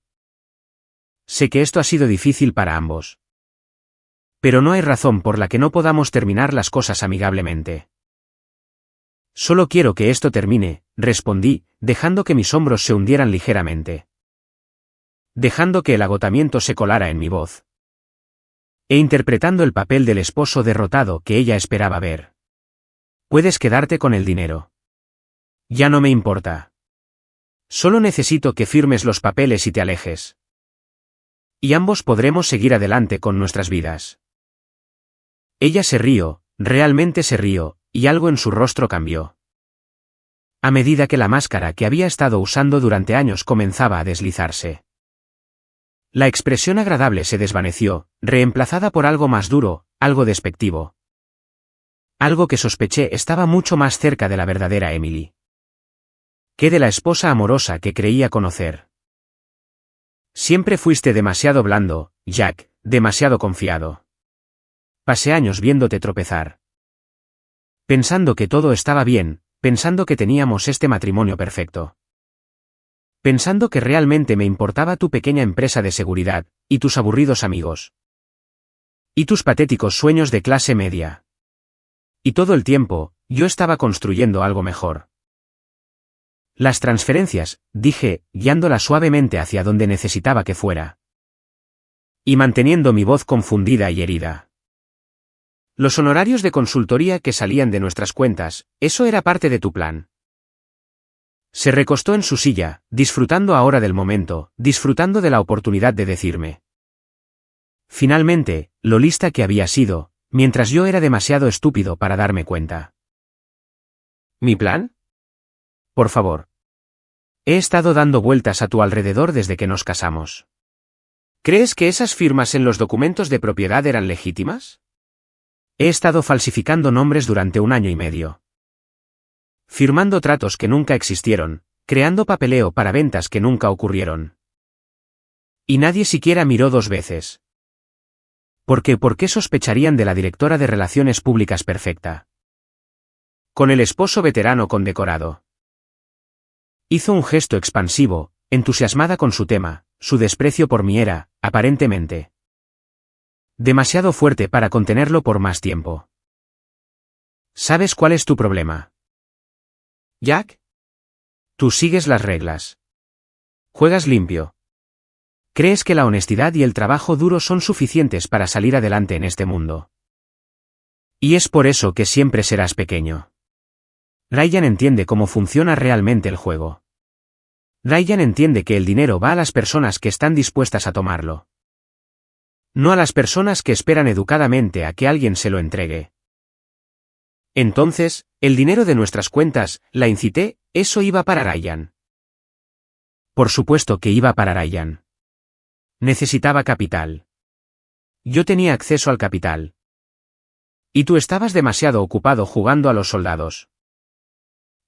Sé que esto ha sido difícil para ambos. Pero no hay razón por la que no podamos terminar las cosas amigablemente. Solo quiero que esto termine, respondí, dejando que mis hombros se hundieran ligeramente. Dejando que el agotamiento se colara en mi voz. E interpretando el papel del esposo derrotado que ella esperaba ver. Puedes quedarte con el dinero. Ya no me importa. Solo necesito que firmes los papeles y te alejes. Y ambos podremos seguir adelante con nuestras vidas. Ella se rió, realmente se rió, y algo en su rostro cambió. A medida que la máscara que había estado usando durante años comenzaba a deslizarse. La expresión agradable se desvaneció, reemplazada por algo más duro, algo despectivo. Algo que sospeché estaba mucho más cerca de la verdadera Emily. Que de la esposa amorosa que creía conocer. Siempre fuiste demasiado blando, Jack, demasiado confiado. Pasé años viéndote tropezar. Pensando que todo estaba bien, pensando que teníamos este matrimonio perfecto. Pensando que realmente me importaba tu pequeña empresa de seguridad, y tus aburridos amigos. Y tus patéticos sueños de clase media. Y todo el tiempo, yo estaba construyendo algo mejor. Las transferencias, dije, guiándola suavemente hacia donde necesitaba que fuera. Y manteniendo mi voz confundida y herida. Los honorarios de consultoría que salían de nuestras cuentas, eso era parte de tu plan. Se recostó en su silla, disfrutando ahora del momento, disfrutando de la oportunidad de decirme. Finalmente, lo lista que había sido, mientras yo era demasiado estúpido para darme cuenta. ¿Mi plan? Por favor. He estado dando vueltas a tu alrededor desde que nos casamos. ¿Crees que esas firmas en los documentos de propiedad eran legítimas? He estado falsificando nombres durante 1 año y medio. Firmando tratos que nunca existieron, creando papeleo para ventas que nunca ocurrieron. Y nadie siquiera miró 2 veces. ¿Por qué sospecharían de la directora de Relaciones Públicas perfecta? Con el esposo veterano condecorado. Hizo un gesto expansivo, entusiasmada con su tema, su desprecio por mí era, aparentemente, demasiado fuerte para contenerlo por más tiempo. ¿Sabes cuál es tu problema, Jack? Tú sigues las reglas. Juegas limpio. ¿Crees que la honestidad y el trabajo duro son suficientes para salir adelante en este mundo? Y es por eso que siempre serás pequeño. Ryan entiende cómo funciona realmente el juego. Ryan entiende que el dinero va a las personas que están dispuestas a tomarlo. No a las personas que esperan educadamente a que alguien se lo entregue. Entonces, el dinero de nuestras cuentas, la incité, eso iba para Ryan. Por supuesto que iba para Ryan. Necesitaba capital. Yo tenía acceso al capital. Y tú estabas demasiado ocupado jugando a los soldados.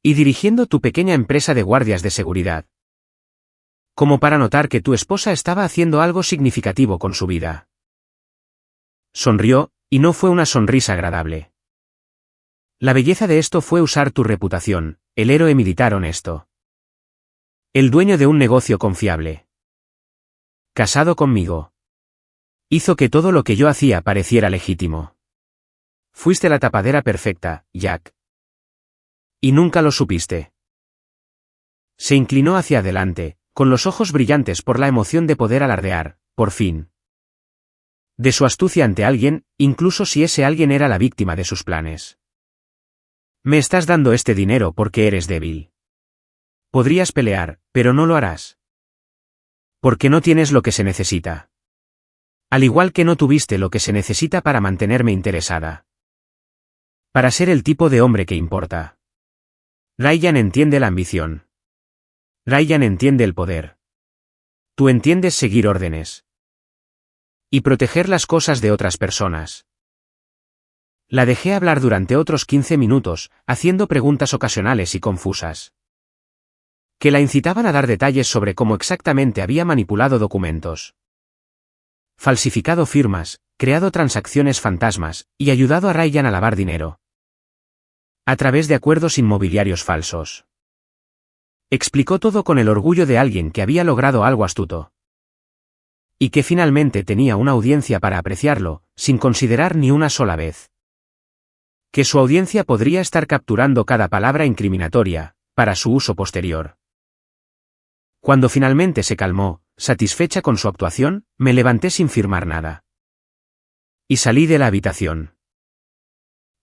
Y dirigiendo tu pequeña empresa de guardias de seguridad. Como para notar que tu esposa estaba haciendo algo significativo con su vida. Sonrió, y no fue una sonrisa agradable. La belleza de esto fue usar tu reputación, el héroe militar honesto. El dueño de un negocio confiable. Casado conmigo. Hizo que todo lo que yo hacía pareciera legítimo. Fuiste la tapadera perfecta, Jack. Y nunca lo supiste. Se inclinó hacia adelante, con los ojos brillantes por la emoción de poder alardear, por fin. De su astucia ante alguien, incluso si ese alguien era la víctima de sus planes. Me estás dando este dinero porque eres débil. Podrías pelear, pero no lo harás. Porque no tienes lo que se necesita. Al igual que no tuviste lo que se necesita para mantenerme interesada. Para ser el tipo de hombre que importa. Ryan entiende la ambición. Ryan entiende el poder. Tú entiendes seguir órdenes. Y proteger las cosas de otras personas. La dejé hablar durante otros 15 minutos, haciendo preguntas ocasionales y confusas. Que la incitaban a dar detalles sobre cómo exactamente había manipulado documentos. Falsificado firmas, creado transacciones fantasmas, y ayudado a Ryan a lavar dinero. A través de acuerdos inmobiliarios falsos. Explicó todo con el orgullo de alguien que había logrado algo astuto. Y que finalmente tenía una audiencia para apreciarlo, sin considerar ni una sola vez. Que su audiencia podría estar capturando cada palabra incriminatoria, para su uso posterior. Cuando finalmente se calmó, satisfecha con su actuación, me levanté sin firmar nada. Y salí de la habitación.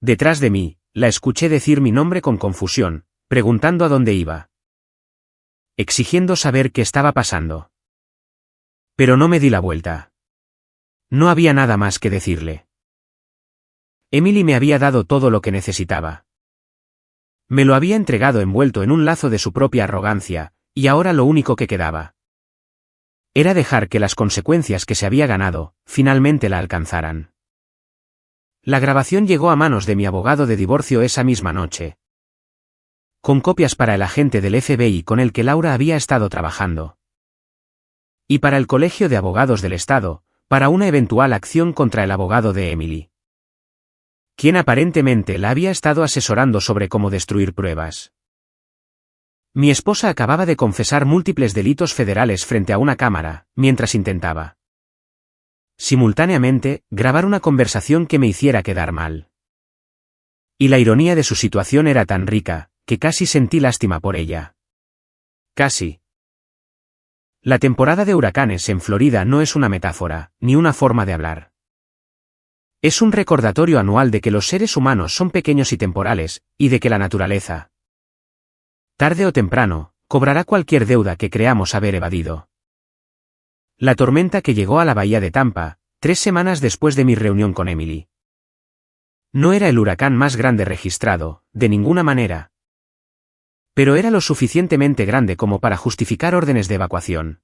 Detrás de mí, la escuché decir mi nombre con confusión, preguntando a dónde iba. Exigiendo saber qué estaba pasando. Pero no me di la vuelta. No había nada más que decirle. Emily me había dado todo lo que necesitaba. Me lo había entregado envuelto en un lazo de su propia arrogancia, y ahora lo único que quedaba era dejar que las consecuencias que se había ganado, finalmente la alcanzaran. La grabación llegó a manos de mi abogado de divorcio esa misma noche. Con copias para el agente del FBI con el que Laura había estado trabajando. Y para el Colegio de Abogados del Estado, para una eventual acción contra el abogado de Emily. Quien aparentemente la había estado asesorando sobre cómo destruir pruebas. Mi esposa acababa de confesar múltiples delitos federales frente a una cámara, mientras intentaba simultáneamente, grabar una conversación que me hiciera quedar mal. Y la ironía de su situación era tan rica, que casi sentí lástima por ella. Casi. La temporada de huracanes en Florida no es una metáfora, ni una forma de hablar. Es un recordatorio anual de que los seres humanos son pequeños y temporales, y de que la naturaleza, tarde o temprano, cobrará cualquier deuda que creamos haber evadido. La tormenta que llegó a la bahía de Tampa, 3 semanas después de mi reunión con Emily. No era el huracán más grande registrado, de ninguna manera. Pero era lo suficientemente grande como para justificar órdenes de evacuación.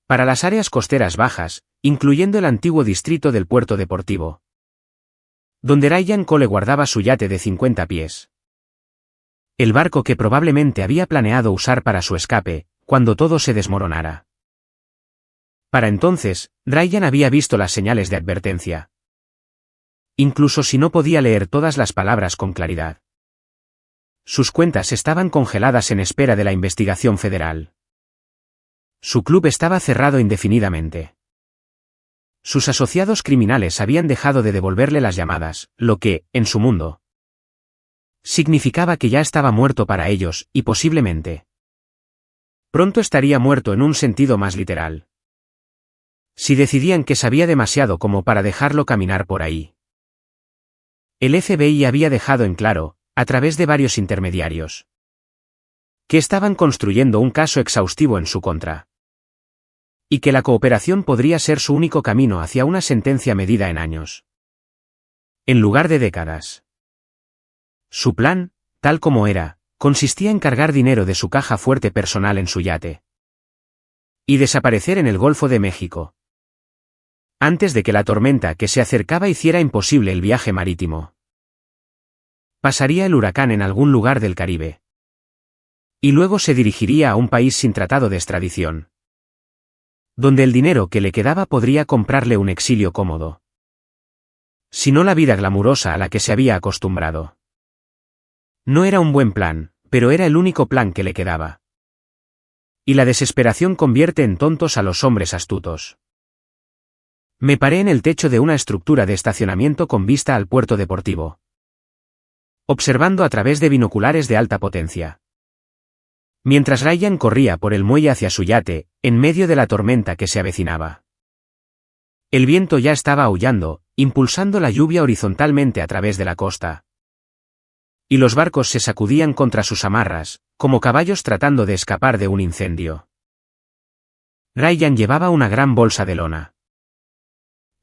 Para las áreas costeras bajas, incluyendo el antiguo distrito del puerto deportivo. Donde Ryan Cole guardaba su yate de 50 pies. El barco que probablemente había planeado usar para su escape, cuando todo se desmoronara. Para entonces, Ryan había visto las señales de advertencia. Incluso si no podía leer todas las palabras con claridad. Sus cuentas estaban congeladas en espera de la investigación federal. Su club estaba cerrado indefinidamente. Sus asociados criminales habían dejado de devolverle las llamadas, lo que, en su mundo, significaba que ya estaba muerto para ellos, y posiblemente pronto estaría muerto en un sentido más literal. Si decidían que sabía demasiado como para dejarlo caminar por ahí. El FBI había dejado en claro, a través de varios intermediarios, que estaban construyendo un caso exhaustivo en su contra. Y que la cooperación podría ser su único camino hacia una sentencia medida en años. En lugar de décadas. Su plan, tal como era, consistía en cargar dinero de su caja fuerte personal en su yate. Y desaparecer en el Golfo de México. Antes de que la tormenta que se acercaba hiciera imposible el viaje marítimo. Pasaría el huracán en algún lugar del Caribe. Y luego se dirigiría a un país sin tratado de extradición. Donde el dinero que le quedaba podría comprarle un exilio cómodo. Si no la vida glamurosa a la que se había acostumbrado. No era un buen plan, pero era el único plan que le quedaba. Y la desesperación convierte en tontos a los hombres astutos. Me paré en el techo de una estructura de estacionamiento con vista al puerto deportivo. Observando a través de binoculares de alta potencia. Mientras Ryan corría por el muelle hacia su yate, en medio de la tormenta que se avecinaba. El viento ya estaba aullando, impulsando la lluvia horizontalmente a través de la costa. Y los barcos se sacudían contra sus amarras, como caballos tratando de escapar de un incendio. Ryan llevaba una gran bolsa de lona,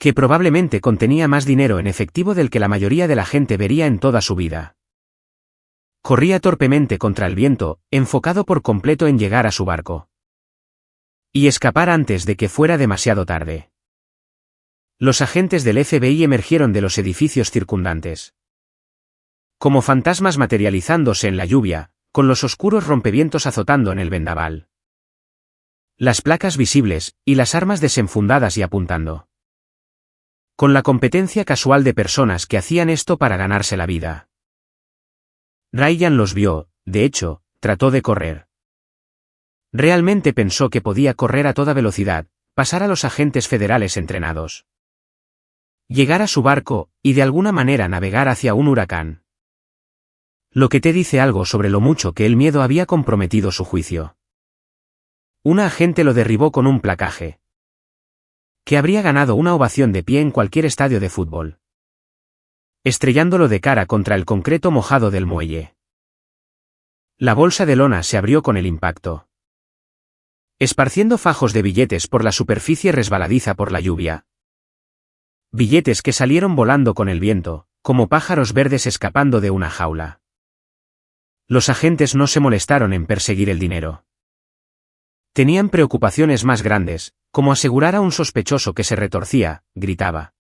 que probablemente contenía más dinero en efectivo del que la mayoría de la gente vería en toda su vida. Corría torpemente contra el viento, enfocado por completo en llegar a su barco y escapar antes de que fuera demasiado tarde. Los agentes del FBI emergieron de los edificios circundantes, como fantasmas materializándose en la lluvia, con los oscuros rompevientos azotando en el vendaval. Las placas visibles, y las armas desenfundadas y apuntando. Con la competencia casual de personas que hacían esto para ganarse la vida. Ryan los vio, de hecho, trató de correr. Realmente pensó que podía correr a toda velocidad, pasar a los agentes federales entrenados, llegar a su barco, y de alguna manera navegar hacia un huracán. Lo que te dice algo sobre lo mucho que el miedo había comprometido su juicio. Una agente lo derribó con un placaje que habría ganado una ovación de pie en cualquier estadio de fútbol, estrellándolo de cara contra el concreto mojado del muelle. La bolsa de lona se abrió con el impacto, esparciendo fajos de billetes por la superficie resbaladiza por la lluvia. Billetes que salieron volando con el viento, como pájaros verdes escapando de una jaula. Los agentes no se molestaron en perseguir el dinero. Tenían preocupaciones más grandes, como asegurar a un sospechoso que se retorcía, gritaba.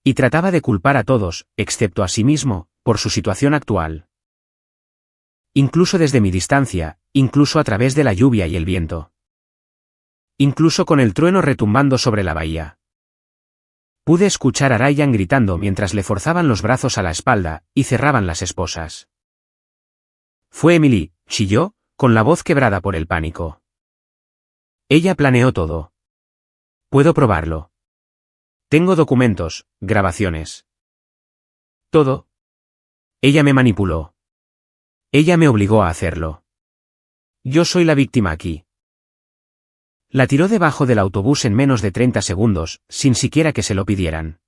Y trataba de culpar a todos, excepto a sí mismo, por su situación actual. Incluso desde mi distancia, incluso a través de la lluvia y el viento. Incluso con el trueno retumbando sobre la bahía. Pude escuchar a Ryan gritando mientras le forzaban los brazos a la espalda, y cerraban las esposas. Fue Emily, chilló, con la voz quebrada por el pánico. Ella planeó todo. Puedo probarlo. Tengo documentos, grabaciones. Todo. Ella me manipuló. Ella me obligó a hacerlo. Yo soy la víctima aquí. La tiró debajo del autobús en menos de 30 segundos, sin siquiera que se lo pidieran.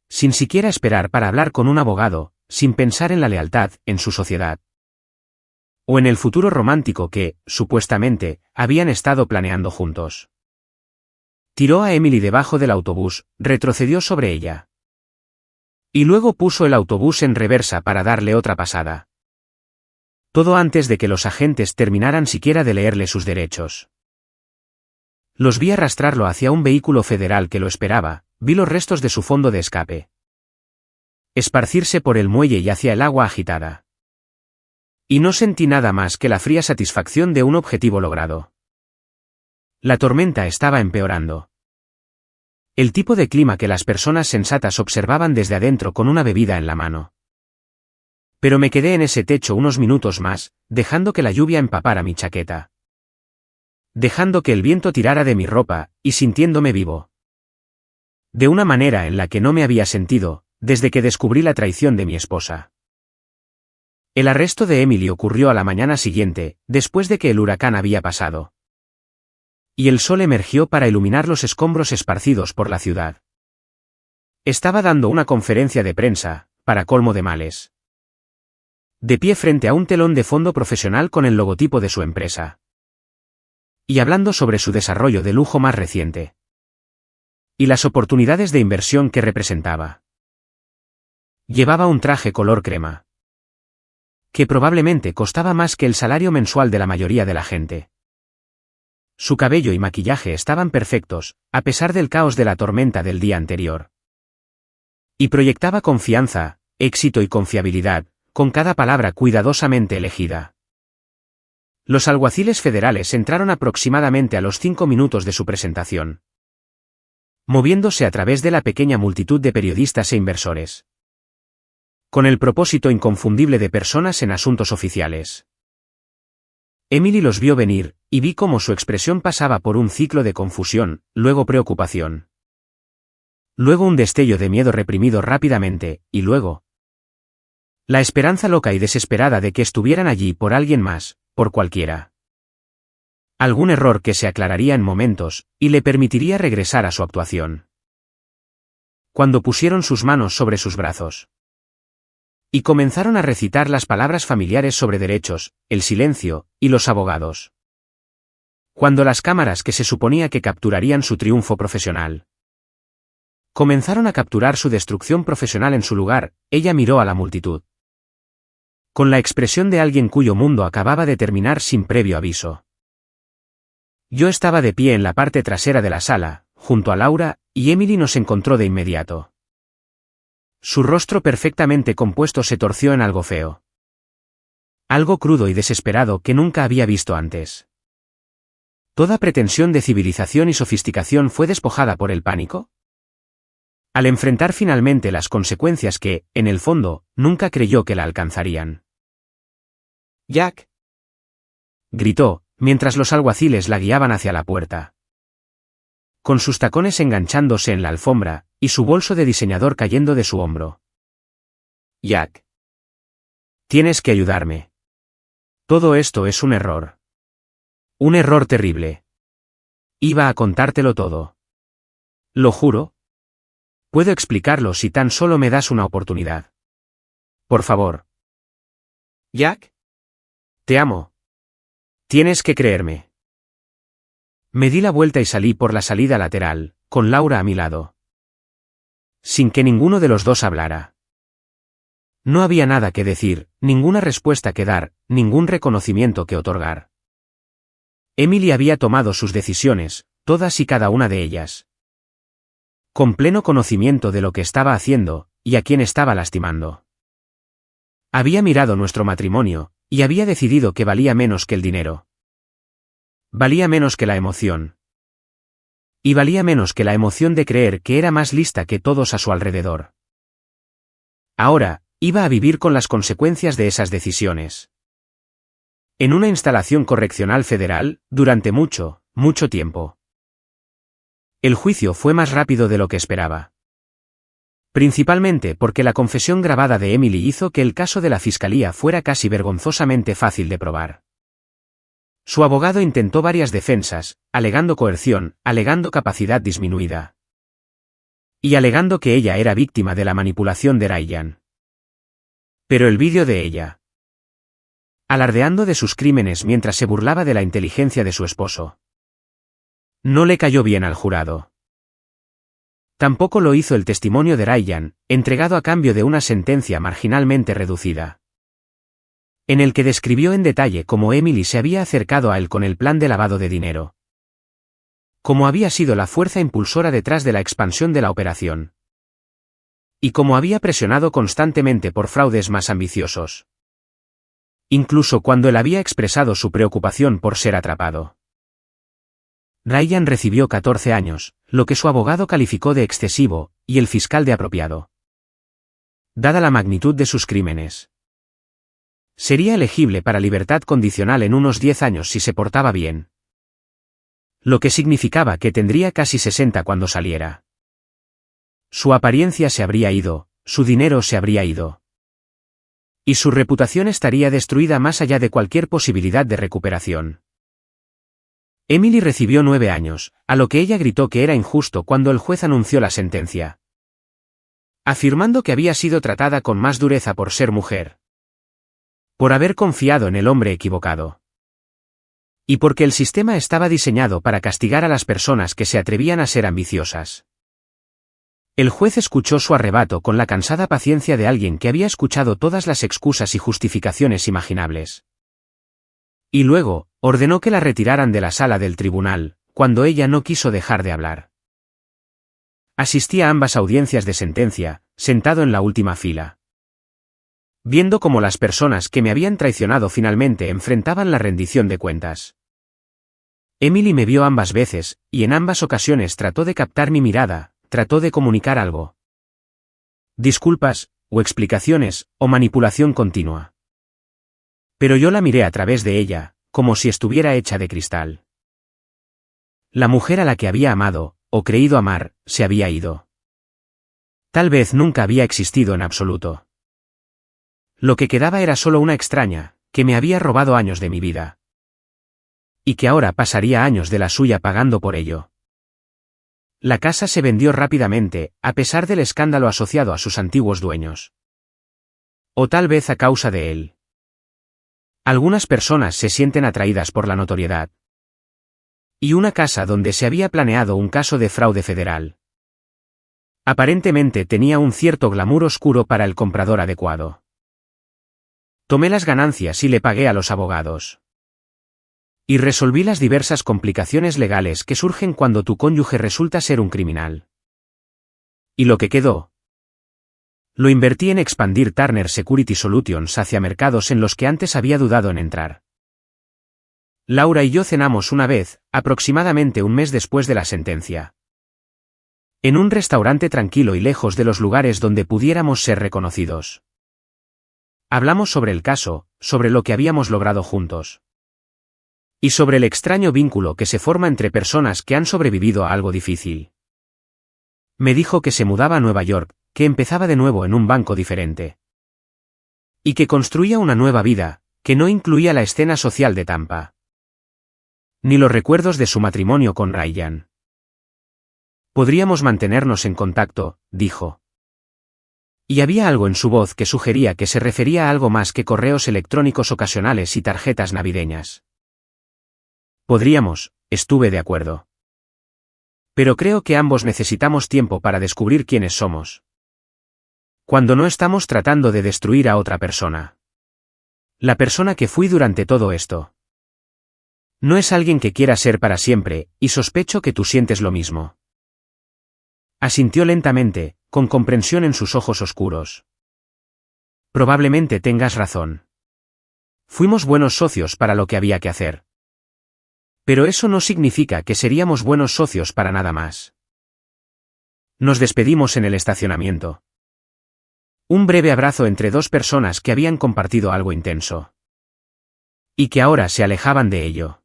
Sin siquiera esperar para hablar con un abogado, sin pensar en la lealtad, en su sociedad. O en el futuro romántico que, supuestamente, habían estado planeando juntos. Tiró a Emily debajo del autobús, retrocedió sobre ella. Y luego puso el autobús en reversa para darle otra pasada. Todo antes de que los agentes terminaran siquiera de leerle sus derechos. Los vi arrastrarlo hacia un vehículo federal que lo esperaba, vi los restos de su fondo de escape esparcirse por el muelle y hacia el agua agitada. Y no sentí nada más que la fría satisfacción de un objetivo logrado. La tormenta estaba empeorando. El tipo de clima que las personas sensatas observaban desde adentro con una bebida en la mano. Pero me quedé en ese techo unos minutos más, dejando que la lluvia empapara mi chaqueta. Dejando que el viento tirara de mi ropa, y sintiéndome vivo. De una manera en la que no me había sentido, desde que descubrí la traición de mi esposa. El arresto de Emily ocurrió a la mañana siguiente, después de que el huracán había pasado. Y el sol emergió para iluminar los escombros esparcidos por la ciudad. Estaba dando una conferencia de prensa, para colmo de males. De pie frente a un telón de fondo profesional con el logotipo de su empresa. Y hablando sobre su desarrollo de lujo más reciente. Y las oportunidades de inversión que representaba. Llevaba un traje color crema, que probablemente costaba más que el salario mensual de la mayoría de la gente. Su cabello y maquillaje estaban perfectos, a pesar del caos de la tormenta del día anterior. Y proyectaba confianza, éxito y confiabilidad, con cada palabra cuidadosamente elegida. Los alguaciles federales entraron aproximadamente a los 5 minutos de su presentación, moviéndose a través de la pequeña multitud de periodistas e inversores, con el propósito inconfundible de personas en asuntos oficiales. Emily los vio venir, y vi cómo su expresión pasaba por un ciclo de confusión, luego preocupación. Luego un destello de miedo reprimido rápidamente, y luego la esperanza loca y desesperada de que estuvieran allí por alguien más, por cualquiera. Algún error que se aclararía en momentos, y le permitiría regresar a su actuación. Cuando pusieron sus manos sobre sus brazos. Y comenzaron a recitar las palabras familiares sobre derechos, el silencio, y los abogados. Cuando las cámaras que se suponía que capturarían su triunfo profesional comenzaron a capturar su destrucción profesional en su lugar, ella miró a la multitud. Con la expresión de alguien cuyo mundo acababa de terminar sin previo aviso. Yo estaba de pie en la parte trasera de la sala, junto a Laura, y Emily nos encontró de inmediato. Su rostro perfectamente compuesto se torció en algo feo. Algo crudo y desesperado que nunca había visto antes. ¿Toda pretensión de civilización y sofisticación fue despojada por el pánico? Al enfrentar finalmente las consecuencias que, en el fondo, nunca creyó que la alcanzarían. «Jack», gritó, mientras los alguaciles la guiaban hacia la puerta. Con sus tacones enganchándose en la alfombra, y su bolso de diseñador cayendo de su hombro. «Jack. Tienes que ayudarme. Todo esto es un error. Un error terrible. Iba a contártelo todo. Lo juro. Puedo explicarlo si tan solo me das una oportunidad. Por favor. Jack. Te amo. Tienes que creerme». Me di la vuelta y salí por la salida lateral, con Laura a mi lado. Sin que ninguno de los dos hablara. No había nada que decir, ninguna respuesta que dar, ningún reconocimiento que otorgar. Emily había tomado sus decisiones, todas y cada una de ellas. Con pleno conocimiento de lo que estaba haciendo, y a quién estaba lastimando. Había mirado nuestro matrimonio, y había decidido que valía menos que el dinero. Valía menos que la emoción. Y valía menos que la emoción de creer que era más lista que todos a su alrededor. Ahora, iba a vivir con las consecuencias de esas decisiones. En una instalación correccional federal, durante mucho, mucho tiempo. El juicio fue más rápido de lo que esperaba. Principalmente porque la confesión grabada de Emily hizo que el caso de la fiscalía fuera casi vergonzosamente fácil de probar. Su abogado intentó varias defensas, alegando coerción, alegando capacidad disminuida. Y alegando que ella era víctima de la manipulación de Ryan. Pero el vídeo de ella, alardeando de sus crímenes mientras se burlaba de la inteligencia de su esposo, no le cayó bien al jurado. Tampoco lo hizo el testimonio de Ryan, entregado a cambio de una sentencia marginalmente reducida. En el que describió en detalle cómo Emily se había acercado a él con el plan de lavado de dinero. Cómo había sido la fuerza impulsora detrás de la expansión de la operación. Y cómo había presionado constantemente por fraudes más ambiciosos. Incluso cuando él había expresado su preocupación por ser atrapado. Ryan recibió 14 años, lo que su abogado calificó de excesivo, y el fiscal de apropiado. Dada la magnitud de sus crímenes. Sería elegible para libertad condicional en unos 10 años si se portaba bien. Lo que significaba que tendría casi 60 cuando saliera. Su apariencia se habría ido, su dinero se habría ido. Y su reputación estaría destruida más allá de cualquier posibilidad de recuperación. Emily recibió 9 años, a lo que ella gritó que era injusto cuando el juez anunció la sentencia. Afirmando que había sido tratada con más dureza por ser mujer. Por haber confiado en el hombre equivocado. Y porque el sistema estaba diseñado para castigar a las personas que se atrevían a ser ambiciosas. El juez escuchó su arrebato con la cansada paciencia de alguien que había escuchado todas las excusas y justificaciones imaginables. Y luego, ordenó que la retiraran de la sala del tribunal, cuando ella no quiso dejar de hablar. Asistí a ambas audiencias de sentencia, sentado en la última fila. Viendo cómo las personas que me habían traicionado finalmente enfrentaban la rendición de cuentas. Emily me vio ambas veces, y en ambas ocasiones trató de captar mi mirada, trató de comunicar algo. Disculpas, o explicaciones, o manipulación continua. Pero yo la miré a través de ella, como si estuviera hecha de cristal. La mujer a la que había amado, o creído amar, se había ido. Tal vez nunca había existido en absoluto. Lo que quedaba era solo una extraña, que me había robado años de mi vida. Y que ahora pasaría años de la suya pagando por ello. La casa se vendió rápidamente, a pesar del escándalo asociado a sus antiguos dueños. O tal vez a causa de él. Algunas personas se sienten atraídas por la notoriedad. Y una casa donde se había planeado un caso de fraude federal. Aparentemente tenía un cierto glamour oscuro para el comprador adecuado. Tomé las ganancias y le pagué a los abogados. Y resolví las diversas complicaciones legales que surgen cuando tu cónyuge resulta ser un criminal. ¿Y lo que quedó? Lo invertí en expandir Turner Security Solutions hacia mercados en los que antes había dudado en entrar. Laura y yo cenamos una vez, aproximadamente un mes después de la sentencia. En un restaurante tranquilo y lejos de los lugares donde pudiéramos ser reconocidos. Hablamos sobre el caso, sobre lo que habíamos logrado juntos. Y sobre el extraño vínculo que se forma entre personas que han sobrevivido a algo difícil. Me dijo que se mudaba a Nueva York, que empezaba de nuevo en un banco diferente. Y que construía una nueva vida, que no incluía la escena social de Tampa. Ni los recuerdos de su matrimonio con Ryan. Podríamos mantenernos en contacto, dijo. Y había algo en su voz que sugería que se refería a algo más que correos electrónicos ocasionales y tarjetas navideñas. Podríamos, estuve de acuerdo. Pero creo que ambos necesitamos tiempo para descubrir quiénes somos. Cuando no estamos tratando de destruir a otra persona. La persona que fui durante todo esto. No es alguien que quiera ser para siempre, y sospecho que tú sientes lo mismo. Asintió lentamente, con comprensión en sus ojos oscuros. Probablemente tengas razón. Fuimos buenos socios para lo que había que hacer. Pero eso no significa que seríamos buenos socios para nada más. Nos despedimos en el estacionamiento. Un breve abrazo entre dos personas que habían compartido algo intenso. Y que ahora se alejaban de ello.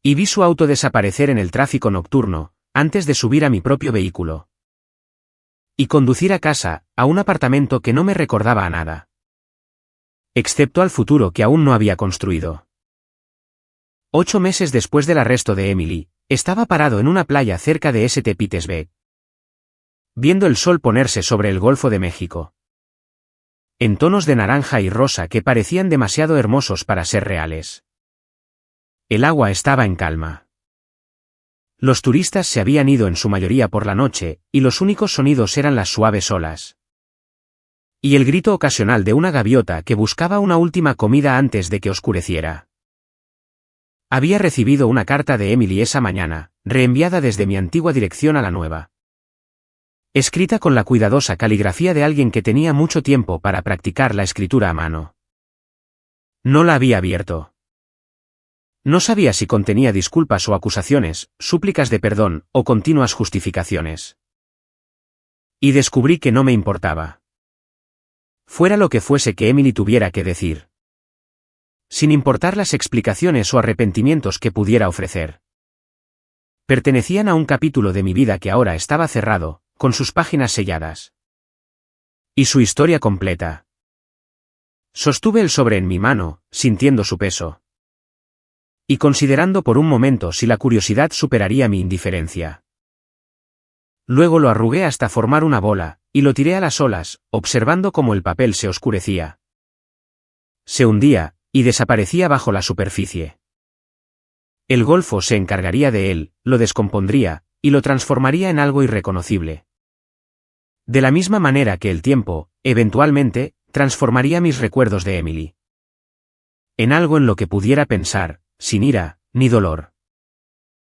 Y vi su auto desaparecer en el tráfico nocturno, antes de subir a mi propio vehículo. Y conducir a casa, a un apartamento que no me recordaba a nada. Excepto al futuro que aún no había construido. 8 meses después del arresto de Emily, estaba parado en una playa cerca de St. Petersburg. Viendo el sol ponerse sobre el Golfo de México. En tonos de naranja y rosa que parecían demasiado hermosos para ser reales. El agua estaba en calma. Los turistas se habían ido en su mayoría por la noche, y los únicos sonidos eran las suaves olas. Y el grito ocasional de una gaviota que buscaba una última comida antes de que oscureciera. Había recibido una carta de Emily esa mañana, reenviada desde mi antigua dirección a la nueva. Escrita con la cuidadosa caligrafía de alguien que tenía mucho tiempo para practicar la escritura a mano. No la había abierto. No sabía si contenía disculpas o acusaciones, súplicas de perdón, o continuas justificaciones. Y descubrí que no me importaba. Fuera lo que fuese que Emily tuviera que decir. Sin importar las explicaciones o arrepentimientos que pudiera ofrecer. Pertenecían a un capítulo de mi vida que ahora estaba cerrado, con sus páginas selladas. Y su historia completa. Sostuve el sobre en mi mano, sintiendo su peso. Y considerando por un momento si la curiosidad superaría mi indiferencia. Luego lo arrugué hasta formar una bola, y lo tiré a las olas, observando cómo el papel se oscurecía. Se hundía, y desaparecía bajo la superficie. El Golfo se encargaría de él, lo descompondría, y lo transformaría en algo irreconocible. De la misma manera que el tiempo, eventualmente, transformaría mis recuerdos de Emily. En algo en lo que pudiera pensar, sin ira, ni dolor.